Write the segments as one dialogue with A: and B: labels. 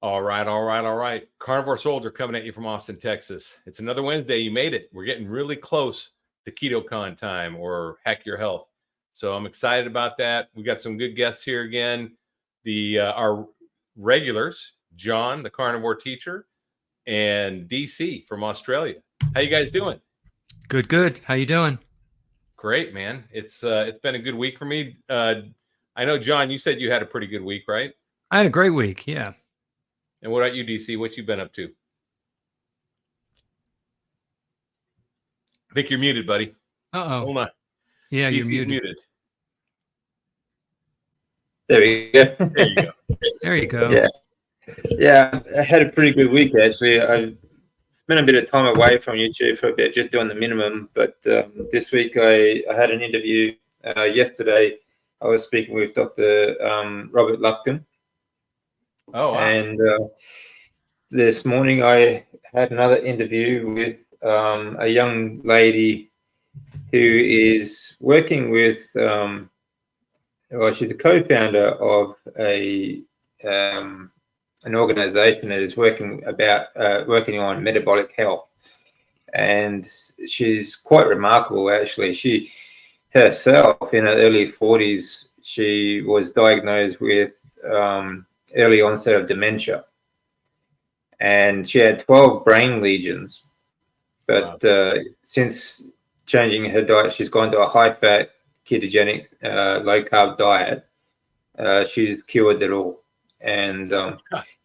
A: All right, all right, all right. Carnivore Soldier coming at you from Austin, Texas. It's another Wednesday. You made it. We're getting really close to KetoCon time or Hack Your Health. So I'm excited about that. We got some good guests here again. Our regulars, John, the Carnivore Teacher, and DC from Australia. How you guys doing?
B: Good, good. How you doing?
A: Great, man. It's been a good week for me. I know, John, you said you had a pretty good week, right?
B: I had a great week. Yeah.
A: And what about you, DC? What you been up to? I think you're muted, buddy.
B: Uh-oh.
A: Hold on.
B: Yeah,
A: DC's
B: you're muted.
C: There we go.
A: There you go.
B: There you go.
C: Yeah, I had a pretty good week, actually. I've spent a bit of time away from YouTube for a bit, just doing the minimum. But this week I had an interview. Yesterday I was speaking with Dr. Robert Lufkin.
A: Oh, wow.
C: And this morning I had another interview with a young lady who is working with, she's a co-founder of an organization that is working on metabolic health. And she's quite remarkable, actually. She herself, in her early 40s, she was diagnosed with early onset of dementia, and she had 12 brain lesions. But since changing her diet, she's gone to a high-fat, ketogenic, low-carb diet. She's cured it all. And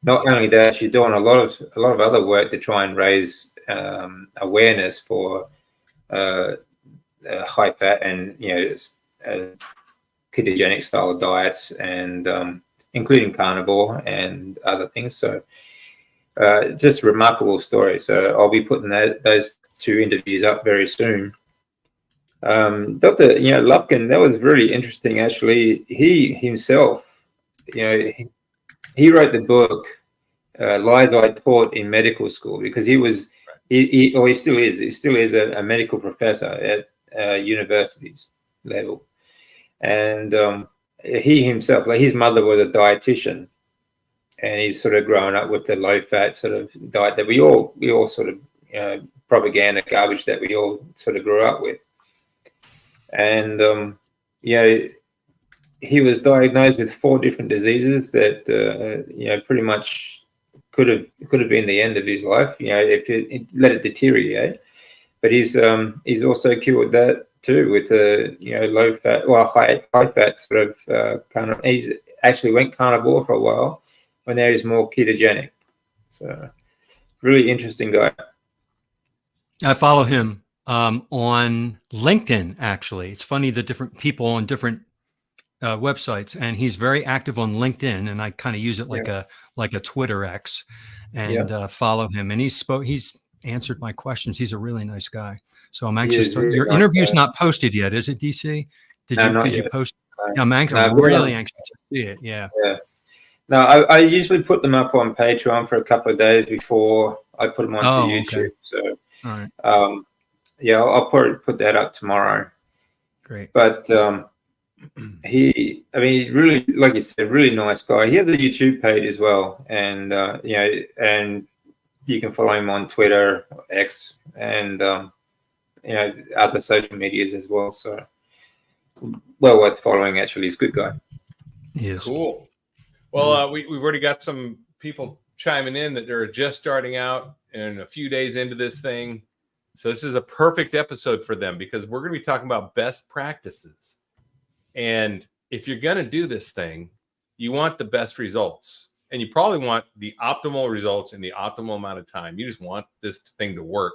C: not only that, she's doing a lot of other work to try and raise awareness for high-fat and ketogenic style of diets, and including carnivore and other things. So just a remarkable story. So I'll be putting those two interviews up very soon. Dr. Lufkin, that was really interesting, actually. He himself, he wrote the book Lies I Taught in Medical School, because he still is a medical professor at universities level. And he himself, like his mother was a dietitian, and he's sort of grown up with the low-fat sort of diet that we all sort of propaganda garbage that we all sort of grew up with. And he was diagnosed with 4 different diseases that pretty much could have been the end of his life, if it let it deteriorate. But he's also cured that too with a low fat, high fat sort of he's actually went carnivore for a while, when there is more ketogenic. So really interesting guy.
B: I follow him on LinkedIn, actually. It's funny, the different people on different websites, and he's very active on LinkedIn, and I kind of use it like a Twitter X, and follow him. And he's answered my questions. He's a really nice guy. So I'm anxious. Your interview's not posted yet, is it, DC? Did you post? Yeah, I'm really anxious to see it. Yeah.
C: No, I usually put them up on Patreon for a couple of days before I put them onto YouTube. Okay. So,
B: all right.
C: I'll probably put that up tomorrow.
B: Great.
C: But he's really, like you said, really nice guy. He has a YouTube page as well, and and you can follow him on Twitter, X, and other social medias as well. So well worth following. Actually, he's a good guy.
B: Yes.
A: Cool. Well, we've already got some people chiming in that they're just starting out and a few days into this thing. So this is a perfect episode for them, because we're going to be talking about best practices. And if you're going to do this thing, you want the best results, and you probably want the optimal results in the optimal amount of time. You just want this thing to work.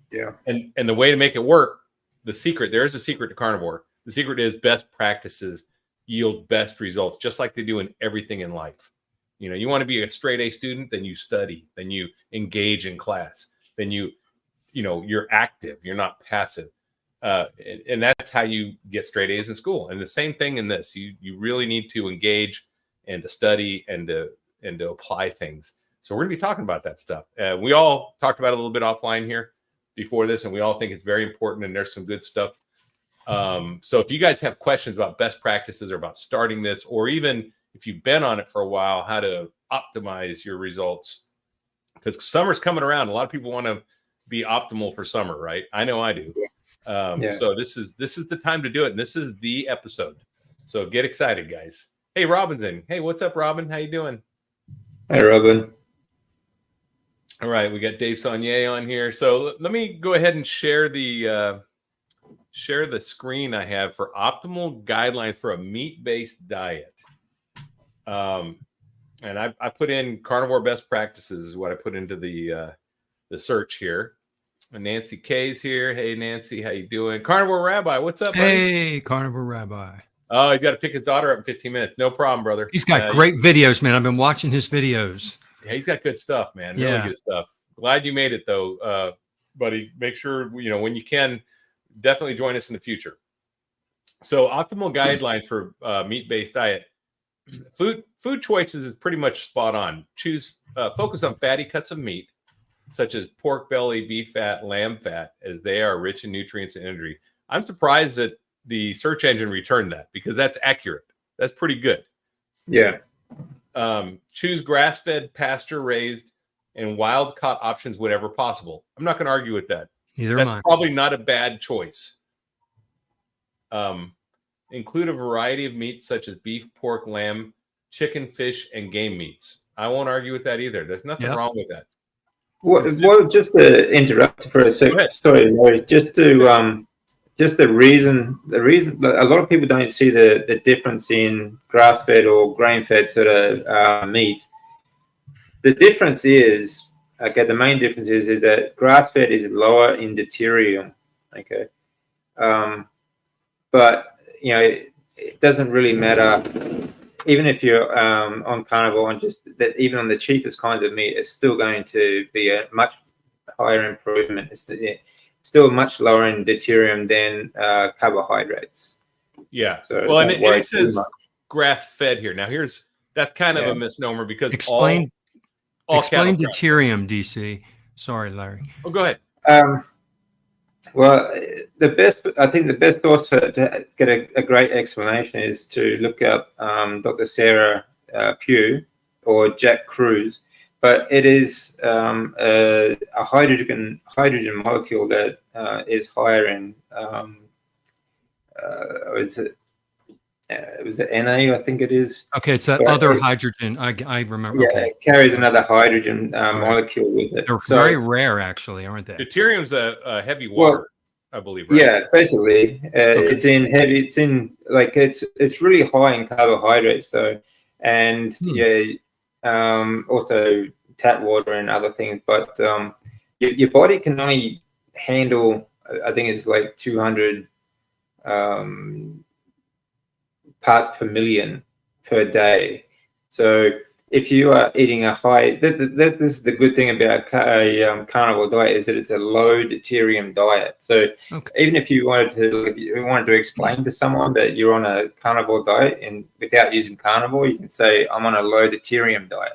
C: Yeah. And
A: the way to make it work, there is a secret to carnivore. The secret is best practices yield best results, just like they do in everything in life. You want to be a straight A student, then you study, then you engage in class, then you're active, you're not passive. And that's how you get straight A's in school. And the same thing in this, you really need to engage and to study and to apply things. So we're going to be talking about that stuff. We all talked about it a little bit offline here before this, and we all think it's very important, and there's some good stuff. So if you guys have questions about best practices or about starting this, or even if you've been on it for a while, how to optimize your results. Because summer's coming around. A lot of people want to be optimal for summer, right? I know I do. So this is the time to do it. And this is the episode. So get excited, guys. Hey, Robinson. Hey, what's up, Robin? How you doing?
C: Hi, Robin.
A: All right, we got Dave Saunier on here. So let me go ahead and share the screen I have for optimal guidelines for a meat-based diet. And I put in carnivore best practices is what I put into the search here. And Nancy K's here. Hey, Nancy, how you doing? Carnivore Rabbi, what's up, buddy?
B: Hey, Carnivore Rabbi.
A: Oh, he's got to pick his daughter up in 15 minutes. No problem, brother.
B: He's got great videos, man. I've been watching his videos.
A: Yeah, he's got good stuff, man. Really good stuff. Glad you made it, though, buddy. Make sure, when you can, definitely join us in the future. So optimal guidelines for meat-based diet. Food choices is pretty much spot on. Focus on fatty cuts of meat, such as pork belly, beef fat, lamb fat, as they are rich in nutrients and energy. I'm surprised that the search engine returned that, because that's accurate. That's pretty good.
C: Yeah.
A: Choose grass-fed, pasture-raised, and wild-caught options whenever possible. I'm not going to argue with that. That's probably not a bad choice. Include a variety of meats such as beef, pork, lamb, chicken, fish, and game meats. I won't argue with that either. There's nothing wrong with that.
C: Well, just to interrupt for a second. Sorry, Larry. Just the reason a lot of people don't see the difference in grass-fed or grain-fed sort of meat. The difference is, the main difference is that grass-fed is lower in deuterium. Okay. But it doesn't really matter. Even if you're on carnivore, and just that, even on the cheapest kinds of meat, it's still going to be a much higher improvement. It's still much lower in deuterium than carbohydrates.
A: Yeah.
C: So
A: well, and it says grass-fed here. Now, that's kind of a misnomer, because
B: explain deuterium, DC. Sorry, Larry.
A: Oh, go ahead.
C: Well, the best source to get a great explanation is to look up Dr. Sarah Pugh or Jack Cruz, but it is a hydrogen molecule that is higher in was it Na? I think it is.
B: Okay, it's that other hydrogen. I remember.
C: Yeah,
B: okay.
C: It carries another hydrogen molecule with it.
B: They're very rare, actually, aren't they?
A: Deuterium's a heavy water, I believe. Right?
C: Yeah, basically, it's in heavy. It's in it's really high in carbohydrates, though, and also tap water and other things. But your body can only handle, I think it's like 200 parts per million per day. So if you are eating a high, this is the good thing about a carnivore diet, is that it's a low deuterium diet. So even if you wanted to explain to someone that you're on a carnivore diet and without using carnivore, you can say, I'm on a low deuterium diet.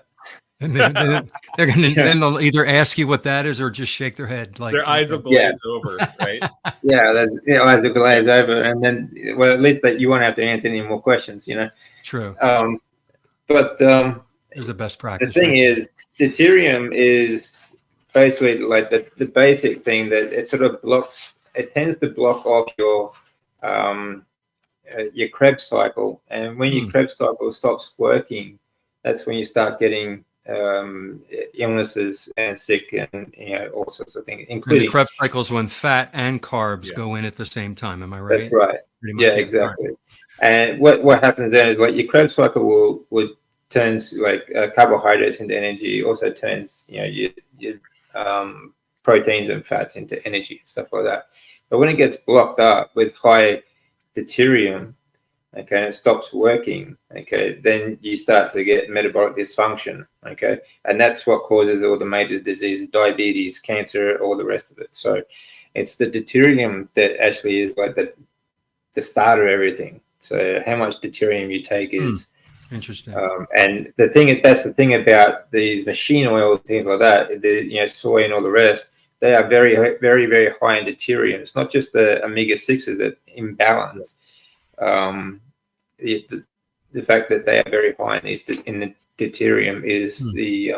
B: And then then they'll either ask you what that is or just shake their head. Like
A: their eyes will glaze over, right?
C: Yeah, their eyes will glaze over, and then at least that you won't have to answer any more questions,
B: True.
C: But
B: there's the best practice.
C: The thing is, deuterium is basically like the basic thing that it sort of blocks. It tends to block off your Krebs cycle, and when your Krebs cycle stops working, that's when you start getting illnesses and sick and all sorts of things, including
B: the Krebs cycles when fat and carbs go in at the same time. Am I right?
C: That's right. Yeah, exactly. Right. And what happens then is like your Krebs cycle would turns like carbohydrates into energy. Also turns your proteins and fats into energy and stuff like that. But when it gets blocked up with high deuterium, and it stops working, then you start to get metabolic dysfunction, and that's what causes all the major diseases, diabetes, cancer, all the rest of it. So it's the deuterium that actually is like the start of everything. So how much deuterium you take is
B: interesting.
C: And that's the thing about these machine oils, things like that, the soy and all the rest, they are very, very, very high in deuterium. It's not just the omega-6s that imbalance. the fact that they are very high in the deuterium is the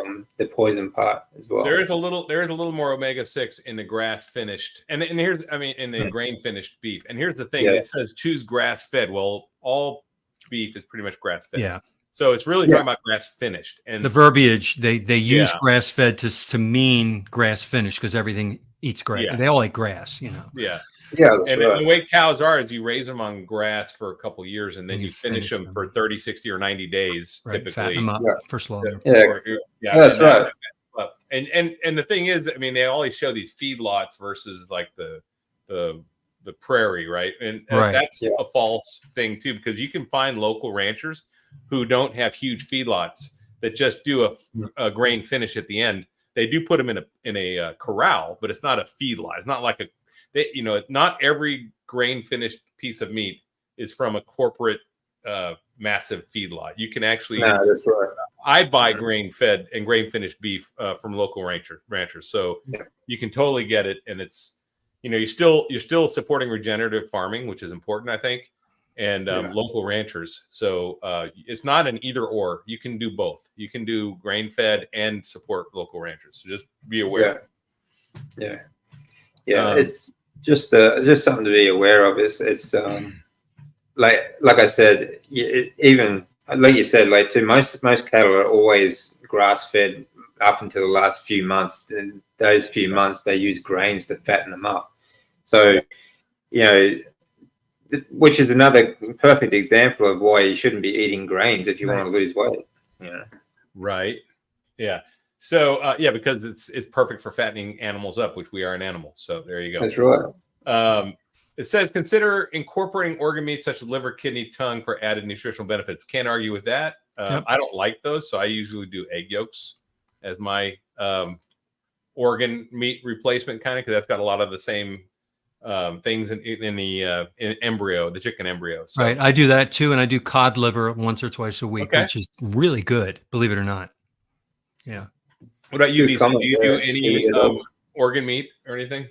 C: poison part as well.
A: There is a little more omega-6 in the grass finished, and here's, I mean, in the grain finished beef. And here's the thing: it says choose grass fed. Well, all beef is pretty much grass fed.
B: Yeah.
A: So it's really talking about grass finished. And
B: the verbiage they use grass fed to mean grass finished because everything eats grass.
A: Yes.
B: They all eat grass, you know.
A: Yeah.
C: Yeah, that's
A: and
C: right.
A: the way cows are is you raise them on grass for a couple years, and then you finish them for 30, 60, or 90 days, typically.
B: Fatten them up for slaughter.
C: That's right.
A: And the thing is, I mean, they always show these feedlots versus like the prairie, right? And that's a false thing too, because you can find local ranchers who don't have huge feedlots that just do a grain finish at the end. They do put them in a corral, but it's not a feedlot. It's not like not every grain finished piece of meat is from a corporate massive feedlot. You can actually,
C: that's right.
A: I buy grain fed and grain finished beef from local ranchers. So you can totally get it. And it's, you're still supporting regenerative farming, which is important, I think, and local ranchers. So it's not an either or. You can do both. You can do grain fed and support local ranchers. So just be aware.
C: Yeah. It's just something to be aware of. It's like I said, even like you said, like too, most cattle are always grass fed up until the last few months. And those few months they use grains to fatten them up. So, which is another perfect example of why you shouldn't be eating grains if you want to lose weight.
A: Right. Yeah. So because it's perfect for fattening animals up, which we are an animal. So there you go.
C: That's right.
A: It says consider incorporating organ meats such as liver, kidney, tongue for added nutritional benefits. Can't argue with that. I don't like those, so I usually do egg yolks as my organ meat replacement kind of, because that's got a lot of the same things in the embryo, the chicken embryo. So.
B: Right. I do that too, and I do cod liver once or twice a week, which is really good, believe it or not. Yeah.
A: What about you, DC? Do you do any organ meat or anything?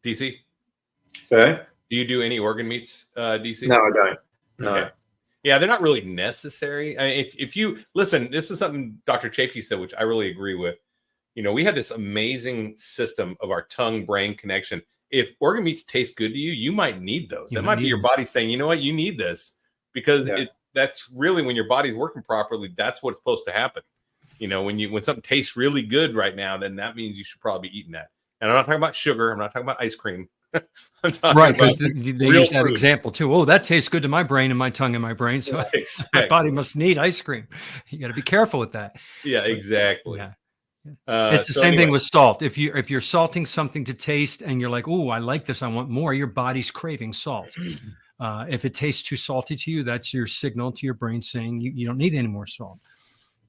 A: DC?
C: Sorry?
A: Do you do any organ meats, DC?
C: No, I don't. No.
A: Okay. Yeah, they're not really necessary. I mean, if you listen, this is something Dr. Chafee said, which I really agree with. We have this amazing system of our tongue-brain connection. If organ meats taste good to you, you might need those. That might be your body saying, you know what, you need this, because that's really when your body's working properly. That's what's supposed to happen. When something tastes really good right now, then that means you should probably be eating that. And I'm not talking about sugar. I'm not talking about ice cream.
B: Right, because they use that example too. Oh, that tastes good to my brain and my tongue and my brain. So my body must need ice cream. You got to be careful with that.
A: Yeah, exactly.
B: Yeah. It's the same thing with salt. If you're salting something to taste and you're like, oh, I like this, I want more, your body's craving salt. If it tastes too salty to you, that's your signal to your brain saying you don't need any more salt.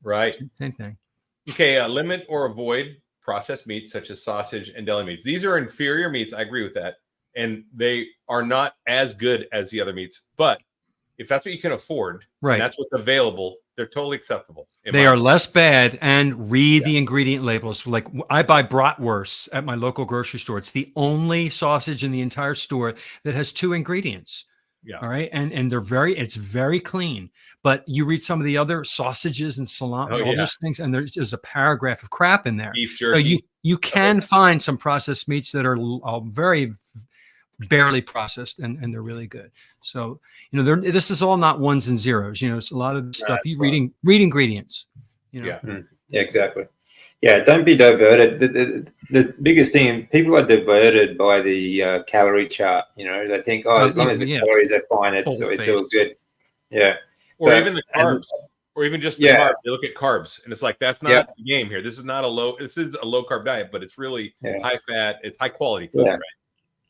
A: Right.
B: Same thing.
A: Okay. Limit or avoid processed meats such as sausage and deli meats. These are inferior meats. I agree with that. And they are not as good as the other meats. But if that's what you can afford, and that's what's available, they're totally acceptable.
B: They are less bad, and read the ingredient labels. Like I buy bratwurst at my local grocery store. It's the only sausage in the entire store that has 2 ingredients. Yeah. All right. And it's very clean. But you read some of the other sausages and salami, all those things, and there's a paragraph of crap in there.
A: Beef jerky.
B: So you can find some processed meats that are very barely processed, and they're really good. So this is all not ones and zeros. It's a lot of stuff. You read ingredients.
C: Yeah, exactly. Yeah, don't be diverted. The biggest thing, people are diverted by the calorie chart. They think, as long as the calories are fine, it's all good. Yeah.
A: Or even the carbs, or even just the carbs. They look at carbs, and it's like, that's not the game here. This is a low carb diet, but it's really high fat. It's high quality food, right?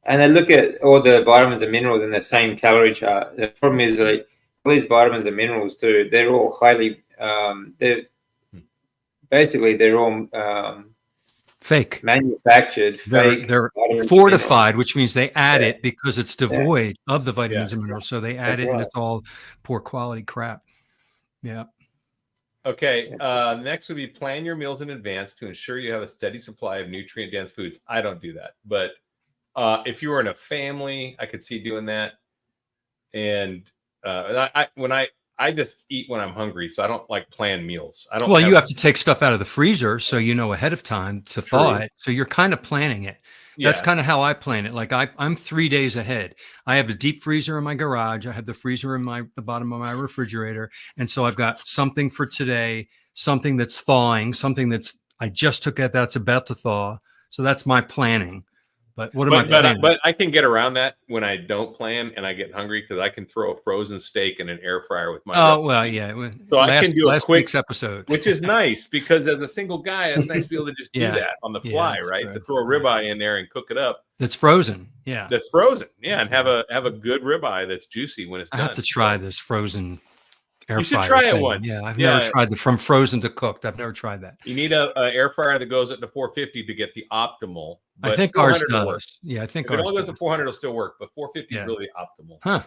C: And they look at all the vitamins and minerals in the same calorie chart. The problem is all these vitamins and minerals too, they're all highly, they're all
B: fake,
C: manufactured.
B: They're fortified, which means they add it because it's devoid of the vitamins and minerals. So they add it, and it's all poor quality crap. Yeah.
A: Okay. Next would be plan your meals in advance to ensure you have a steady supply of nutrient-dense foods. I don't do that, but if you were in a family, I could see doing that. And I just eat when I'm hungry, so I don't like plan meals. I don't.
B: Well, you have to take stuff out of the freezer so you know ahead of time to thaw it. So you're kind of planning it. That's kind of how I plan it. Like I'm 3 days ahead. I have the deep freezer in my garage. I have the freezer in the bottom of my refrigerator. And so I've got something for today, something that's thawing, something I just took it that's about to thaw. So that's my planning. But what am I planning?
A: But I can get around that when I don't plan and I get hungry because I can throw a frozen steak in an air fryer with my.
B: Oh, well, yeah.
A: So I can do a quick
B: week's episode,
A: which is nice because as a single guy, it's nice to be able to just do that on the fly, right? True. To throw a ribeye in there and cook it up.
B: That's frozen. Yeah.
A: That's frozen. Yeah. And have a good ribeye that's juicy when it's done.
B: I have to try this frozen air fryer.
A: You should try it once.
B: Yeah. I've never tried from frozen to cooked. I've never tried that.
A: You need a air fryer that goes up to 450 to get the optimal.
B: I think ours does. Yeah, I think
A: if it only goes to 400, it'll still work, but 450 is really optimal.
B: Huh.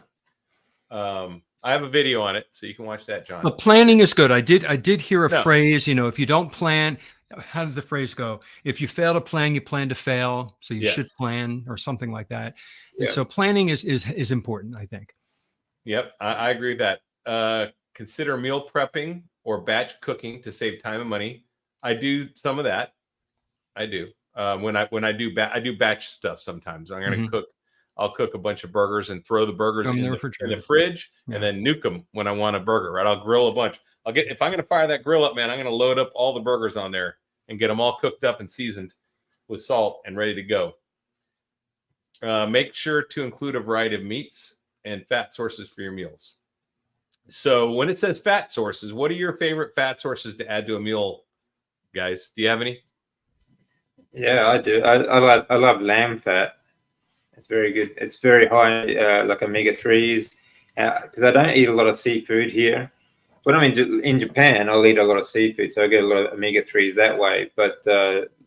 A: I have a video on it, so you can watch that, John.
B: The planning is good. I did hear a phrase, if you don't plan, how does the phrase go? If you fail to plan, you plan to fail. So you should plan or something like that. And so planning is important, I think.
A: Yep, I agree with that. Consider meal prepping or batch cooking to save time and money. I do some of that. I do. When I do batch stuff sometimes. I'm going to cook. I'll cook a bunch of burgers and throw the burgers in the fridge and then nuke them when I want a burger. Right? I'll grill a bunch. If I'm going to fire that grill up, man, I'm going to load up all the burgers on there and get them all cooked up and seasoned with salt and ready to go. Make sure to include a variety of meats and fat sources for your meals. So when it says fat sources, what are your favorite fat sources to add to a meal, guys? Do you have any?
C: Yeah, I do. I love lamb fat. It's very good. It's very high, like omega-3s. Because I don't eat a lot of seafood here. When I'm in Japan, I'll eat a lot of seafood, so I get a lot of omega-3s that way. But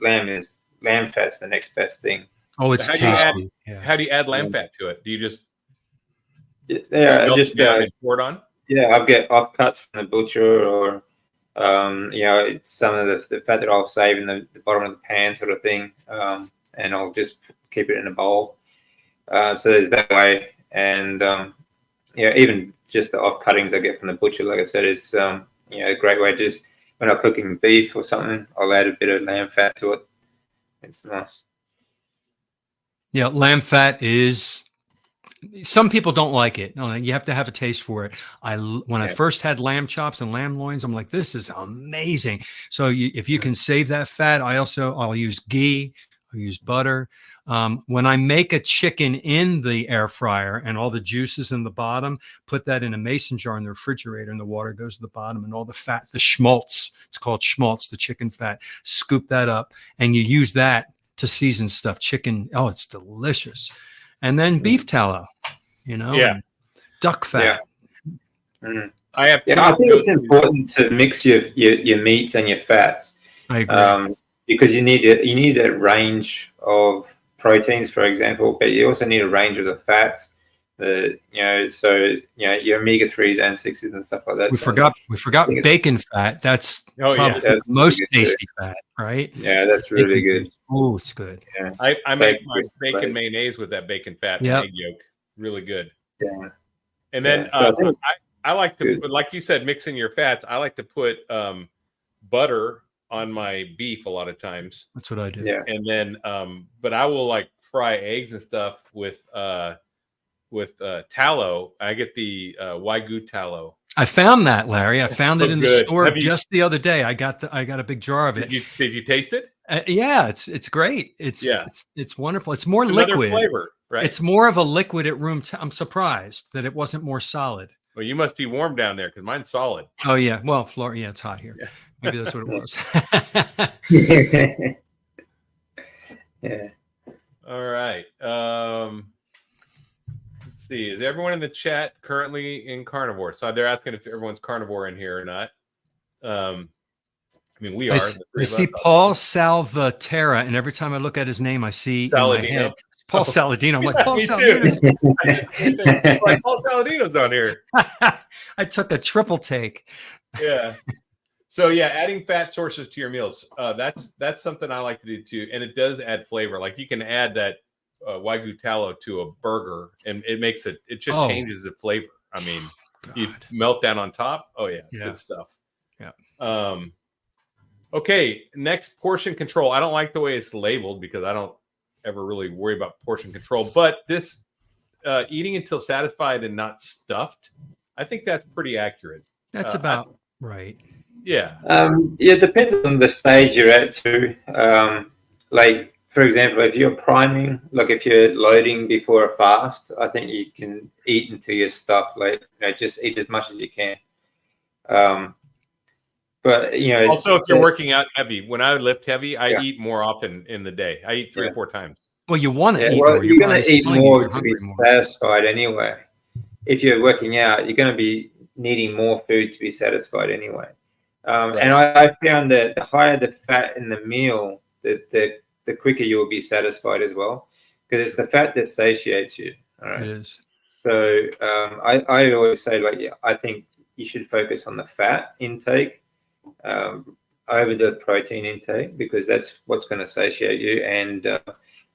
C: lamb fat's the next best thing.
B: Oh, it's tasty.
A: How do you add lamb fat to it? Do you just pour it on?
C: Yeah, I'll get offcuts from the butcher, or it's some of the fat that I'll save in the bottom of the pan, sort of thing, and I'll just keep it in a bowl. So there's that way, and even just the off cuttings I get from the butcher, like I said, is a great way. Just when I'm cooking beef or something, I'll add a bit of lamb fat to it. It's nice.
B: Yeah, lamb fat is. Some people don't like it. No, you have to have a taste for it. When I first had lamb chops and lamb loins, I'm like, this is amazing. So if you can save that fat, I'll use ghee, I'll use butter. When I make a chicken in the air fryer and all the juices in the bottom, put that in a mason jar in the refrigerator, and the water goes to the bottom, and all the fat, the schmaltz, it's called schmaltz, the chicken fat, scoop that up, and you use that to season stuff. Chicken, it's delicious. And then beef tallow, duck fat.
C: Yeah. I think it's important to mix your meats and your fats.
B: I agree.
C: Because you need a range of proteins, for example, but you also need a range of the fats. Your omega-3s and 6s and stuff like that.
B: We forgot bacon fat. That's probably the most tasty fat, right?
C: Yeah, that's really good.
B: Oh, it's good.
C: Yeah.
A: I make my bacon mayonnaise with that bacon fat and egg yolk. Really good.
C: Yeah.
A: And then I like to put, like you said, mixing your fats. I like to put butter on my beef a lot of times.
B: That's what I do.
C: Yeah.
A: And then but I will like fry eggs and stuff with tallow. I get the Wagyu tallow. I
B: found that, Larry. I found it in the store just the other day. I got a big jar of it.
A: Did you taste it?
B: Yeah, it's great. It's wonderful. It's more liquid
A: flavor, right?
B: It's more of a liquid at room. I'm surprised that it wasn't more solid.
A: Well, you must be warm down there because mine's solid.
B: Oh yeah. Well, Florida. Yeah, it's hot here. Yeah. Maybe that's what it was.
C: Yeah.
A: All right. Let's see. Is everyone in the chat currently in carnivore? So they're asking if everyone's carnivore in here or not. We are.
B: I see Paul Salvatierra, and every time I look at his name, I see
A: Saladino.
B: In my head, it's Paul Saladino. I'm like, Paul Saladino.
A: Like Paul Saladino's down here.
B: I took a triple take.
A: Yeah. So adding fat sources to your meals. That's something I like to do too, and it does add flavor. Like you can add that Wagyu tallow to a burger, and it makes it. It just changes the flavor. I mean, You
B: God.
A: melt down on top. Oh yeah, it's
B: Yeah.
A: good stuff.
B: Yeah.
A: Okay, next, portion control. I don't like the way it's labeled because I don't ever really worry about portion control. But this eating until satisfied and not stuffed, I think that's pretty accurate.
B: That's about right.
A: Yeah.
C: Yeah, it depends on the stage you're at too. Like, for example, if you're priming, like if you're loading before a fast, I think you can eat until you're stuffed. Like, just eat as much as you can. But
A: also, if you're working out heavy, when I lift heavy, I
C: Yeah.
A: eat more often in the day. I eat 3 or 4 times.
B: Well, you want to eat
C: well,
B: more.
C: you're going
B: body's
C: to eat
B: telling you
C: more
B: you're
C: to be
B: hungry more.
C: satisfied anyway. If you're working out, you're going to be needing more food to be satisfied anyway.
A: Right.
C: And I found that the higher the fat in the meal, the quicker you'll be satisfied as well, because it's the fat that satiates you. All right.
B: It is.
C: So I always say, like, yeah, I think you should focus on the fat intake over the protein intake, because that's what's going to satiate you, and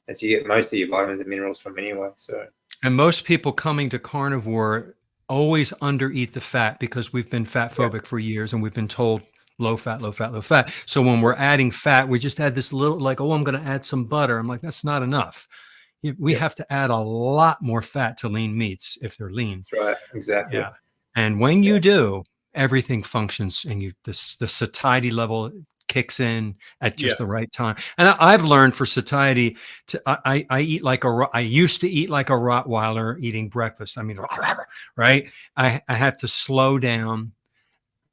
C: as you get most of your vitamins and minerals from anyway. So,
B: And most people coming to carnivore always undereat the fat because we've been fat phobic for years, and we've been told low fat, low fat, low fat. So when we're adding fat, we just add this little, like, oh, I'm going to add some butter. I'm like, that's not enough. We have to add a lot more fat to lean meats if they're lean.
C: that's right. Exactly.
B: Yeah. And when you do, everything functions, and the satiety level kicks in at just the right time. And I've learned for satiety I eat like I used to eat like a Rottweiler eating breakfast. I mean, right? I had to slow down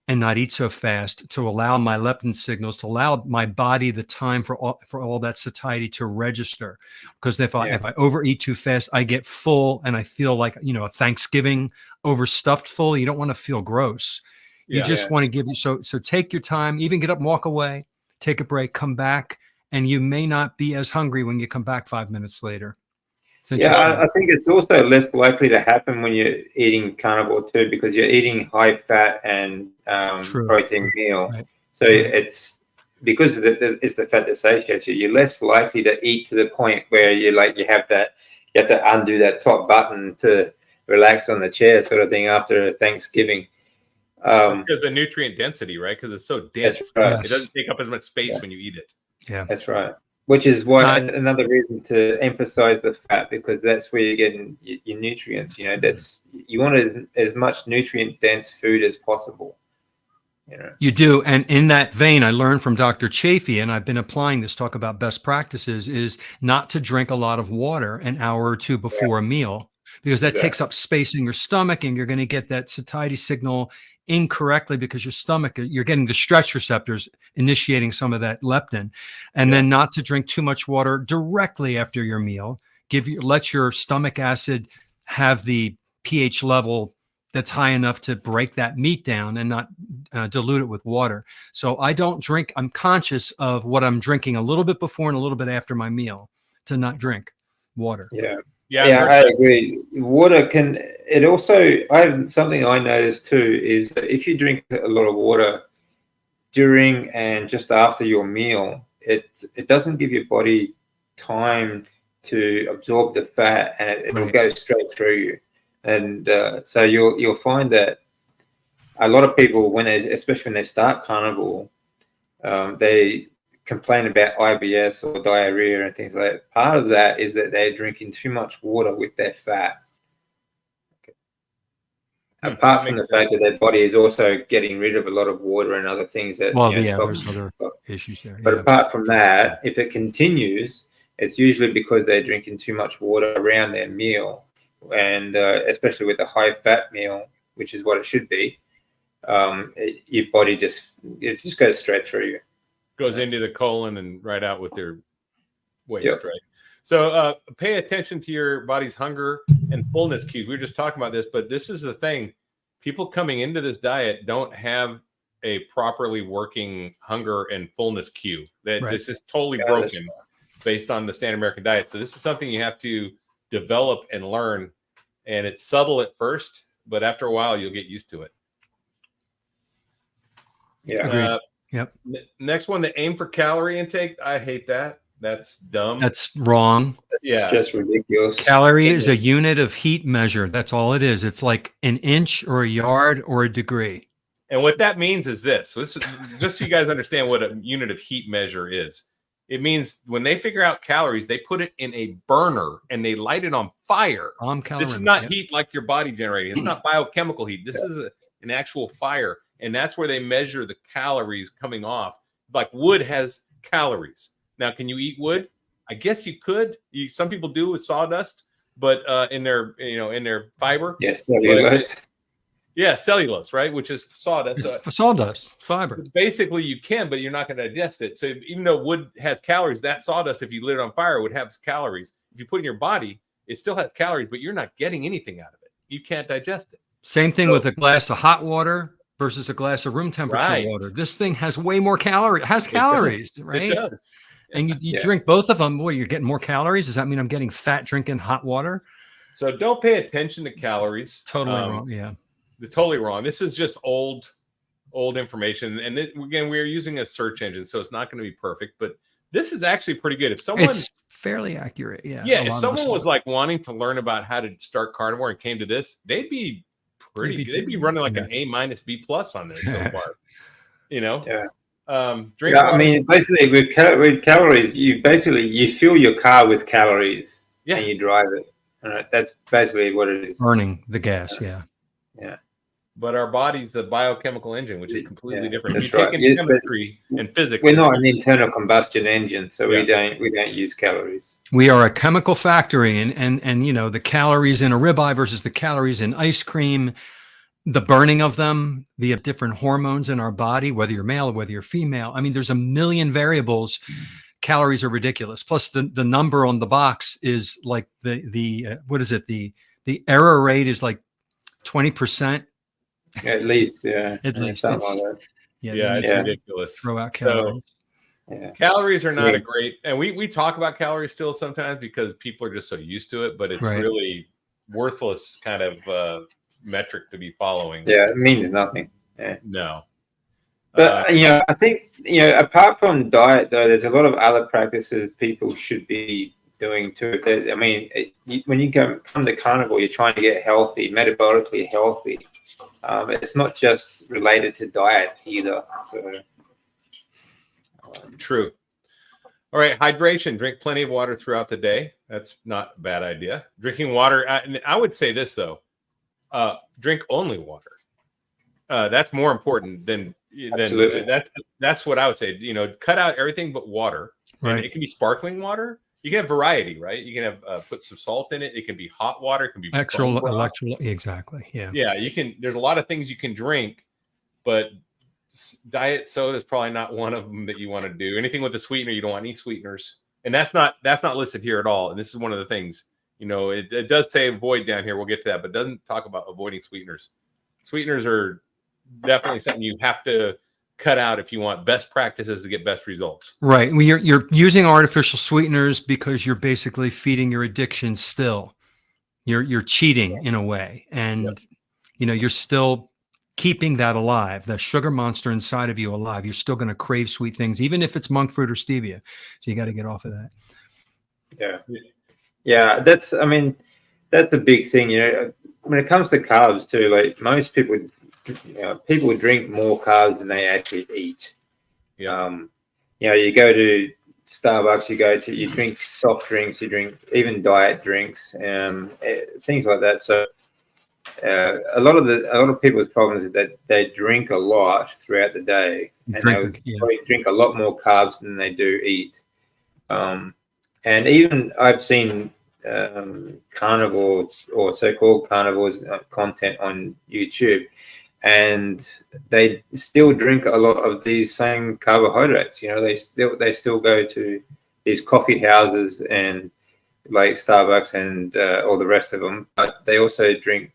B: and not eat so fast to allow my leptin signals, to allow my body the time for all that satiety to register. Because if I overeat too fast, I get full, and I feel like, a Thanksgiving overstuffed full. You don't want to feel gross. You just want to give you, so take your time, even get up and walk away, take a break, come back, and you may not be as hungry when you come back 5 minutes later.
C: Yeah, I think it's also less likely to happen when you're eating carnivore too, because you're eating high fat and protein meal.
B: Right.
C: So it's because it's the fat that satiates you. You're less likely to eat to the point where you have to undo that top button to relax on the chair, sort of thing, after Thanksgiving.
A: Because the nutrient density, right? Because it's so dense,
C: right.
A: It doesn't take up as much space when you eat it.
B: Yeah,
C: that's right. Which is why another reason to emphasize the fat, because that's where you're getting your nutrients. You want as much nutrient dense food as possible.
B: You do. And in that vein, I learned from Dr. Chafee, and I've been applying this, talk about best practices, is not to drink a lot of water an hour or two before a meal, because that takes up space in your stomach, and you're going to get that satiety signal incorrectly, because your stomach, you're getting the stretch receptors initiating some of that leptin. And then not to drink too much water directly after your meal. Let your stomach acid have the pH level that's high enough to break that meat down, and not dilute it with water. So I don't drink. I'm conscious of what I'm drinking a little bit before and a little bit after my meal, to not drink water.
C: Yeah, I agree. Water can, it also, something I noticed too is that if you drink a lot of water during and just after your meal, it doesn't give your body time to absorb the fat, and it'll go straight through you. And so you'll find that a lot of people, especially when they start carnivore, they complain about IBS or diarrhea and things like that. Part of that is that they're drinking too much water with their fat. Apart from the fact that their body is also getting rid of a lot of water and other things that
B: there's other issues there.
C: But apart from that, if it continues, it's usually because they're drinking too much water around their meal, and especially with a high fat meal, which is what it should be. Your body just goes straight through you.
A: Goes into the colon and right out with their waste, right? So pay attention to your body's hunger and fullness cues. We were just talking about this, but this is the thing. People coming into this diet don't have a properly working hunger and fullness cue. This is totally broken based on the standard American diet. So this is something you have to develop and learn. And it's subtle at first, but after a while, you'll get used to it.
B: Yeah.
A: Next one, the aim for calorie intake. I hate that. That's dumb.
B: That's wrong.
A: Yeah.
C: Just ridiculous.
B: Calorie is a unit of heat measure. That's all it is. It's like an inch or a yard or a degree.
A: And what that means is this. So this is just so you guys understand what a unit of heat measure is. It means when they figure out calories, they put it in a burner and they light it on fire. This is not heat like your body generating. It's not biochemical heat. This is an actual fire. And that's where they measure the calories coming off. Like wood has calories. Now, can you eat wood? I guess you could. Some people do with sawdust, but in their fiber.
C: Yes, cellulose.
A: Yeah, cellulose, right? Which is sawdust.
B: It's sawdust fiber.
A: Basically, you can, but you're not going to digest it. So even though wood has calories, that sawdust, if you lit it on fire, would have calories. If you put it in your body, it still has calories, but you're not getting anything out of it. You can't digest it.
B: Same thing with a glass of hot water versus a glass of room temperature water. This thing has way more calories. It has calories, right?
A: It does.
B: And you drink both of them. Boy, you're getting more calories. Does that mean I'm getting fat drinking hot water?
A: So don't pay attention to calories.
B: Totally wrong. Yeah.
A: They're totally wrong. This is just old information. And again, we are using a search engine, so it's not going to be perfect, but this is actually pretty good. If someone
B: It's fairly accurate. Yeah.
A: Yeah. If someone was like wanting to learn about how to start carnivore and came to this, they'd be running like an A- B+ on this so far.
C: Yeah.
A: Drink water.
C: I mean, basically with calories, you fill your car with calories and you drive it. That's basically what it is.
B: Burning the gas. Yeah.
C: Yeah.
A: But our body's a biochemical engine, which is completely different.
C: That's
A: You
C: right.
A: take chemistry and physics.
C: We're not an internal combustion engine, so we don't use calories.
B: We are a chemical factory, and the calories in a ribeye versus the calories in ice cream, the burning of them, the different hormones in our body, whether you're male or whether you're female. I mean, there's a million variables. Calories are ridiculous. Plus, the number on the box is like the what is it? The error rate is like 20%.
C: At least, yeah.
B: At least.
C: Something like that.
A: It's ridiculous.
B: Throw out calories.
A: Calories are not a great, and we talk about calories still sometimes because people are just so used to it, but it's really worthless kind of metric to be following.
C: Yeah, it means nothing. Yeah.
A: No.
C: But I think apart from diet, though, there's a lot of other practices people should be doing too. I mean, when you come to carnivore, you're trying to get healthy, metabolically healthy. It's not just related to diet either. So.
A: True. All right, hydration. Drink plenty of water throughout the day. That's not a bad idea. Drinking water. I would say this though. Drink only water. That's more important than that's what I would say. Cut out everything but water. Right. And it can be sparkling water. You can have variety, right? You can have put some salt in it. It can be hot water. It can be
B: electrolyte. Exactly. Yeah.
A: Yeah. You can. There's a lot of things you can drink, but diet soda is probably not one of them that you want to do. Anything with a sweetener, you don't want any sweeteners, and that's not listed here at all. And this is one of the things. It does say avoid down here. We'll get to that, but it doesn't talk about avoiding sweeteners. Sweeteners are definitely something you have to cut out if you want best practices to get best results.
B: Right. Well, you're using artificial sweeteners because you're basically feeding your addiction still. You're cheating in a way, and you're still keeping that alive, the sugar monster inside of you alive. You're still going to crave sweet things, even if it's monk fruit or stevia. So you got to get off of that.
C: Yeah. That's a big thing. When it comes to carbs too, like most people, people drink more carbs than they actually eat.
A: Yeah.
C: You go to Starbucks, you drink soft drinks, you drink even diet drinks, things like that. So a lot of people's problems is that they drink a lot throughout the day, and they drink a lot more carbs than they do eat. And even I've seen carnivores or so-called carnivores content on YouTube, and they still drink a lot of these same carbohydrates. They still go to these coffee houses and like Starbucks and all the rest of them, but they also drink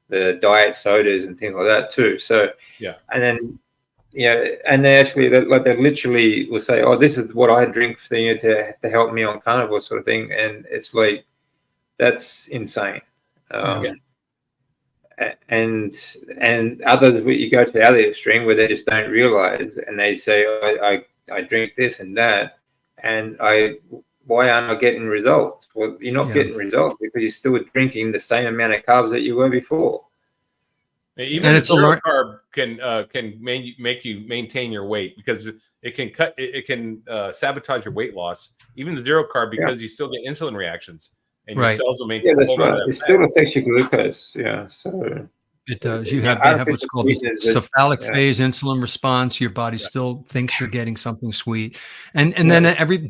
C: the diet sodas and things like that too. So and then and they actually they literally will say, "Oh, this is what I drink for to help me on carnivore," sort of thing, and it's like that's insane. And others, you go to the other extreme where they just don't realize, and they say, I drink this and that, and why aren't I getting results? Well, you're not getting results because you're still drinking the same amount of carbs that you were before.
A: Even the zero carb can make you maintain your weight, because it can sabotage your weight loss. Even the zero carb, because you still get insulin reactions, and your cells will maintain.
C: Yeah, that's right. It still affects your glucose. Yeah, so
B: it does. They have what's called the cephalic phase insulin response. Your body still thinks you're getting something sweet, and then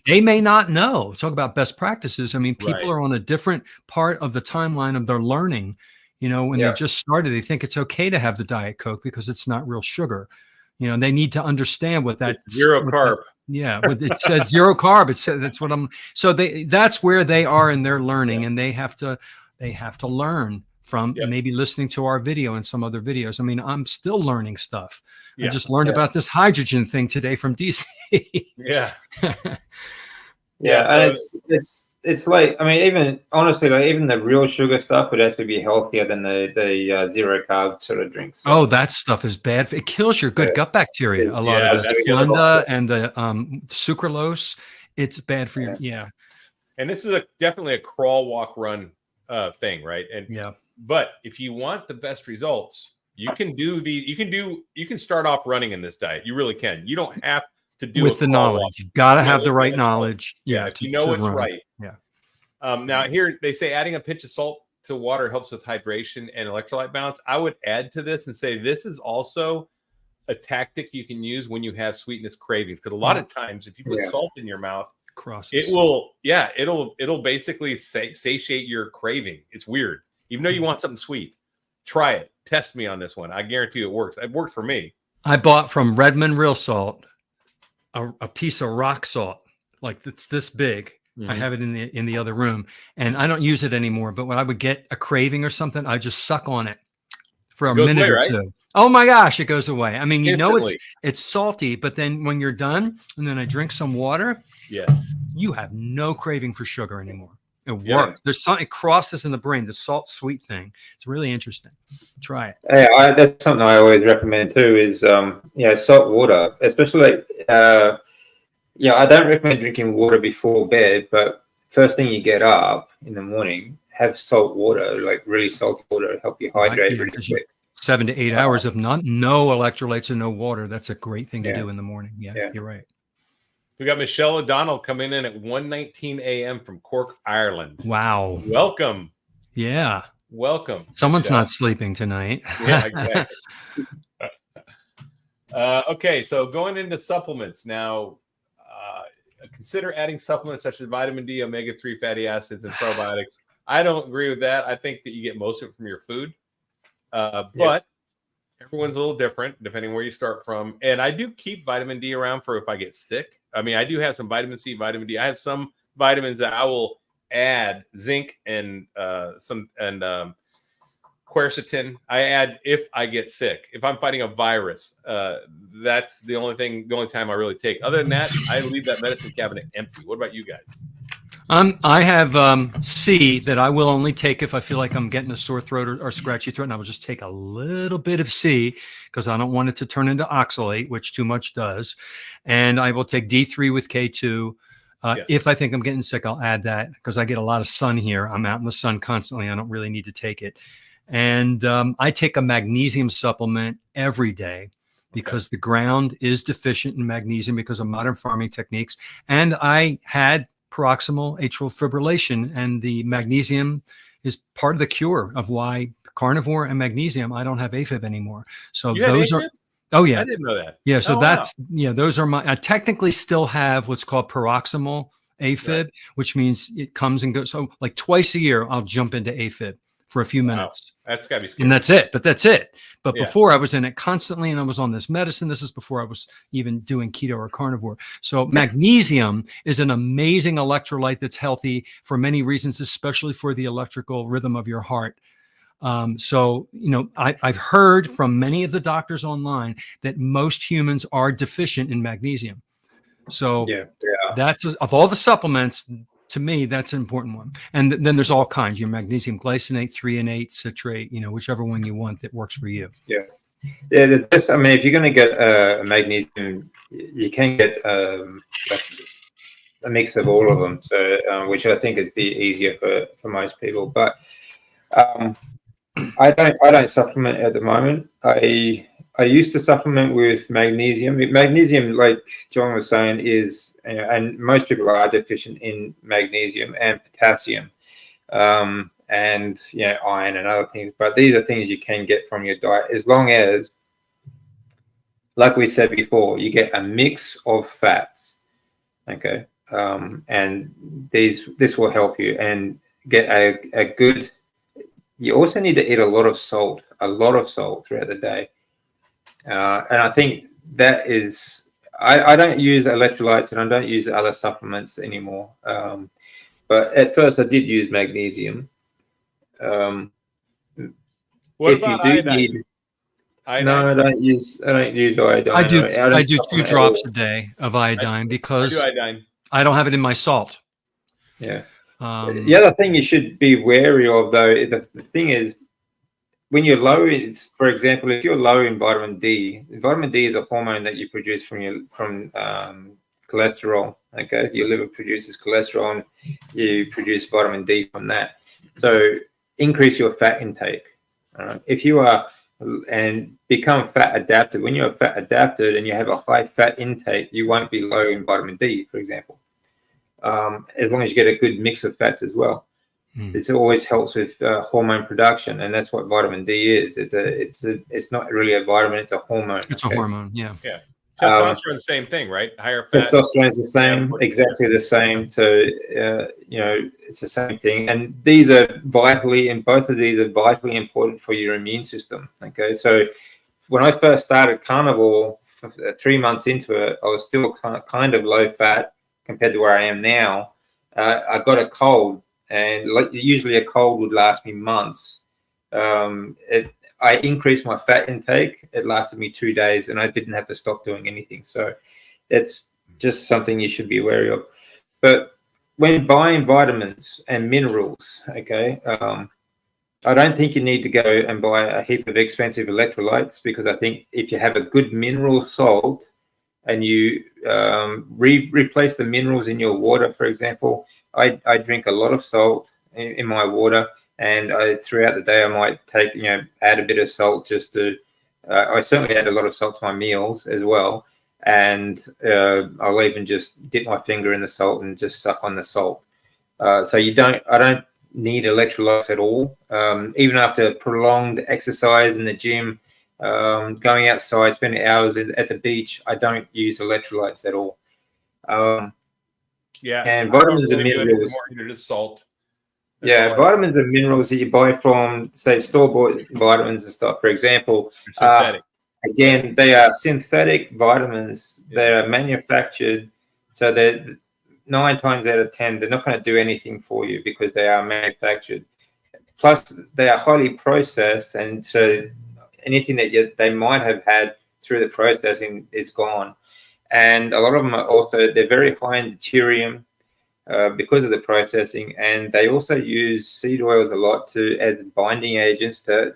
B: they may not know. Talk about best practices. I mean, people are on a different part of the timeline of their learning. You know, when they just started, they think it's okay to have the Diet Coke because it's not real sugar. You know, they need to understand what that
A: zero carb.
B: It said zero carb. It said that's what I'm. So that's where they are in their learning, and they have to learn from maybe listening to our video and some other videos. I mean, I'm still learning stuff. I just learned about this hydrogen thing today from DC.
C: And it's like, I mean, even honestly, like even the real sugar stuff would actually be healthier than the zero carb sort of drinks. So.
B: Oh, that stuff is bad. It kills your good gut bacteria. A lot of the Splenda and the sucralose, it's bad for you. Yeah.
A: And this is definitely a crawl, walk, run thing, right? And but if you want the best results, you can start off running in this diet. You really can. You don't have to do
B: with the knowledge. You got to have the right knowledge.
A: If you know it's right. Now here they say adding a pinch of salt to water helps with hydration and electrolyte balance. I would add to this and say this is also a tactic you can use when you have sweetness cravings, because a lot of times if you put salt in your mouth, it'll basically satiate your craving. It's weird. Even though you want something sweet, try it. Test me on this one. I guarantee you it works. It worked for me.
B: I bought from Redmond Real Salt a piece of rock salt, like it's this big. I have it in the other room, and I don't use it anymore. But when I would get a craving or something, I just suck on it for a minute or two. Oh my gosh, it goes away. I mean, instantly. It's salty, but then when you're done, and then I drink some water, you have no craving for sugar anymore. It works. There's something, it crosses in the brain, the salt sweet thing. It's really interesting. Try it.
C: That's something I always recommend too. Is salt water, especially. I don't recommend drinking water before bed, but first thing you get up in the morning, have salt water, like really salty water, to help you hydrate really quick.
B: 7 to 8 hours of no electrolytes and no water. That's a great thing to do in the morning. Yeah, you're right.
A: We got Michelle O'Donnell coming in at 1:19 a.m. from Cork, Ireland.
B: Wow.
A: Welcome.
B: Yeah.
A: Welcome.
B: Someone's not sleeping tonight.
A: Yeah, exactly. Okay, so going into supplements now. Consider adding supplements such as vitamin D, omega-3 fatty acids, and probiotics. I don't agree with that. I think that you get most of it from your food. But everyone's a little different depending where you start from. And I do keep vitamin D around for if I get sick. I mean, I do have some vitamin C, vitamin D. I have some vitamins that I will add zinc and quercetin. I add if I get sick. If I'm fighting a virus, that's the only time I really take. Other than that, I leave that medicine cabinet empty. What about you guys?
B: I have C that I will only take if I feel like I'm getting a sore throat or scratchy throat, and I will just take a little bit of C because I don't want it to turn into oxalate, which too much does. And I will take D3 with K2. If I think I'm getting sick, I'll add that because I get a lot of sun here. I'm out in the sun constantly. I don't really need to take it. And I take a magnesium supplement every day because the ground is deficient in magnesium because of modern farming techniques. And I had paroxysmal atrial fibrillation, and the magnesium is part of the cure of why carnivore and magnesium, I don't have AFib anymore. So those are, oh yeah. I
A: didn't know that.
B: Yeah. So those are I technically still have what's called paroxysmal AFib, which means it comes and goes. So like twice a year, I'll jump into AFib for a few minutes.
A: That's gotta be scary.
B: And that's it. But before I was in it constantly, and I was on this medicine. This is before I was even doing keto or carnivore. So magnesium is an amazing electrolyte that's healthy for many reasons, especially for the electrical rhythm of your heart. So, I've heard from many of the doctors online that most humans are deficient in magnesium. So that's, of all the supplements, to me, that's an important one. And then there's all kinds, your magnesium glycinate, threonate, citrate, whichever one you want that works for you.
C: Yeah. I mean, if you're going to get magnesium, you can get the a mix of all of them. So, which I think would be easier for most people. But I don't supplement at the moment. I used to supplement with magnesium. Magnesium, like John was saying, is, and most people are deficient in magnesium and potassium, and iron and other things. But these are things you can get from your diet, as long as, like we said before, you get a mix of fats. Okay, and this will help you and get a good. You also need to eat a lot of salt throughout the day. And I think that is, I don't use electrolytes and I don't use other supplements anymore. But at first I did use magnesium.
A: What
C: if
A: about
C: you do
A: iodine?
C: need,
A: Iodine?
C: no, I don't use iodine.
B: I do 2
C: supplement at
B: drops
C: all.
B: a day of iodine
A: I do
B: because
A: iodine.
B: I don't have it in my salt.
C: Yeah. The other thing you should be wary of, though, the thing is, when you're low, for example, if you're low in vitamin D is a hormone that you produce from cholesterol. Okay, your liver produces cholesterol, and you produce vitamin D from that. So increase your fat intake. If you are and become fat adapted, when you're fat adapted and you have a high fat intake, you won't be low in vitamin D, for example. As long as you get a good mix of fats as well. This always helps with hormone production, and that's what vitamin D is. It's not really a vitamin; it's a hormone.
B: It's a hormone, yeah.
A: Yeah, testosterone, the same thing, right? Higher fat.
C: Testosterone is the same, exactly the same. So it's the same thing, and these are both of these are vitally important for your immune system. Okay, so when I first started carnivore, 3 months into it, I was still kind of low fat compared to where I am now. I got a cold. And usually a cold would last me months. I increased my fat intake. It lasted me 2 days, and I didn't have to stop doing anything. So it's just something you should be wary of. But when buying vitamins and minerals, okay, I don't think you need to go and buy a heap of expensive electrolytes, because I think if you have a good mineral salt and you replace the minerals in your water, for example, I drink a lot of salt in my water, and throughout the day I might take, add a bit of salt just to. I certainly add a lot of salt to my meals as well, and I'll even just dip my finger in the salt and just suck on the salt. So I don't need electrolytes at all. Even after prolonged exercise in the gym, going outside, spending hours at the beach, I don't use electrolytes at all. And vitamins and minerals.
A: Just salt.
C: Vitamins and minerals that you buy from, say, store-bought vitamins and stuff, for example, again, they are synthetic vitamins. They are manufactured, so they're 9 times out of 10, they're not going to do anything for you because they are manufactured. Plus, they are highly processed, and so anything that they might have had through the processing is gone. And a lot of them are also, they're very high in deuterium because of the processing, and they also use seed oils a lot as binding agents to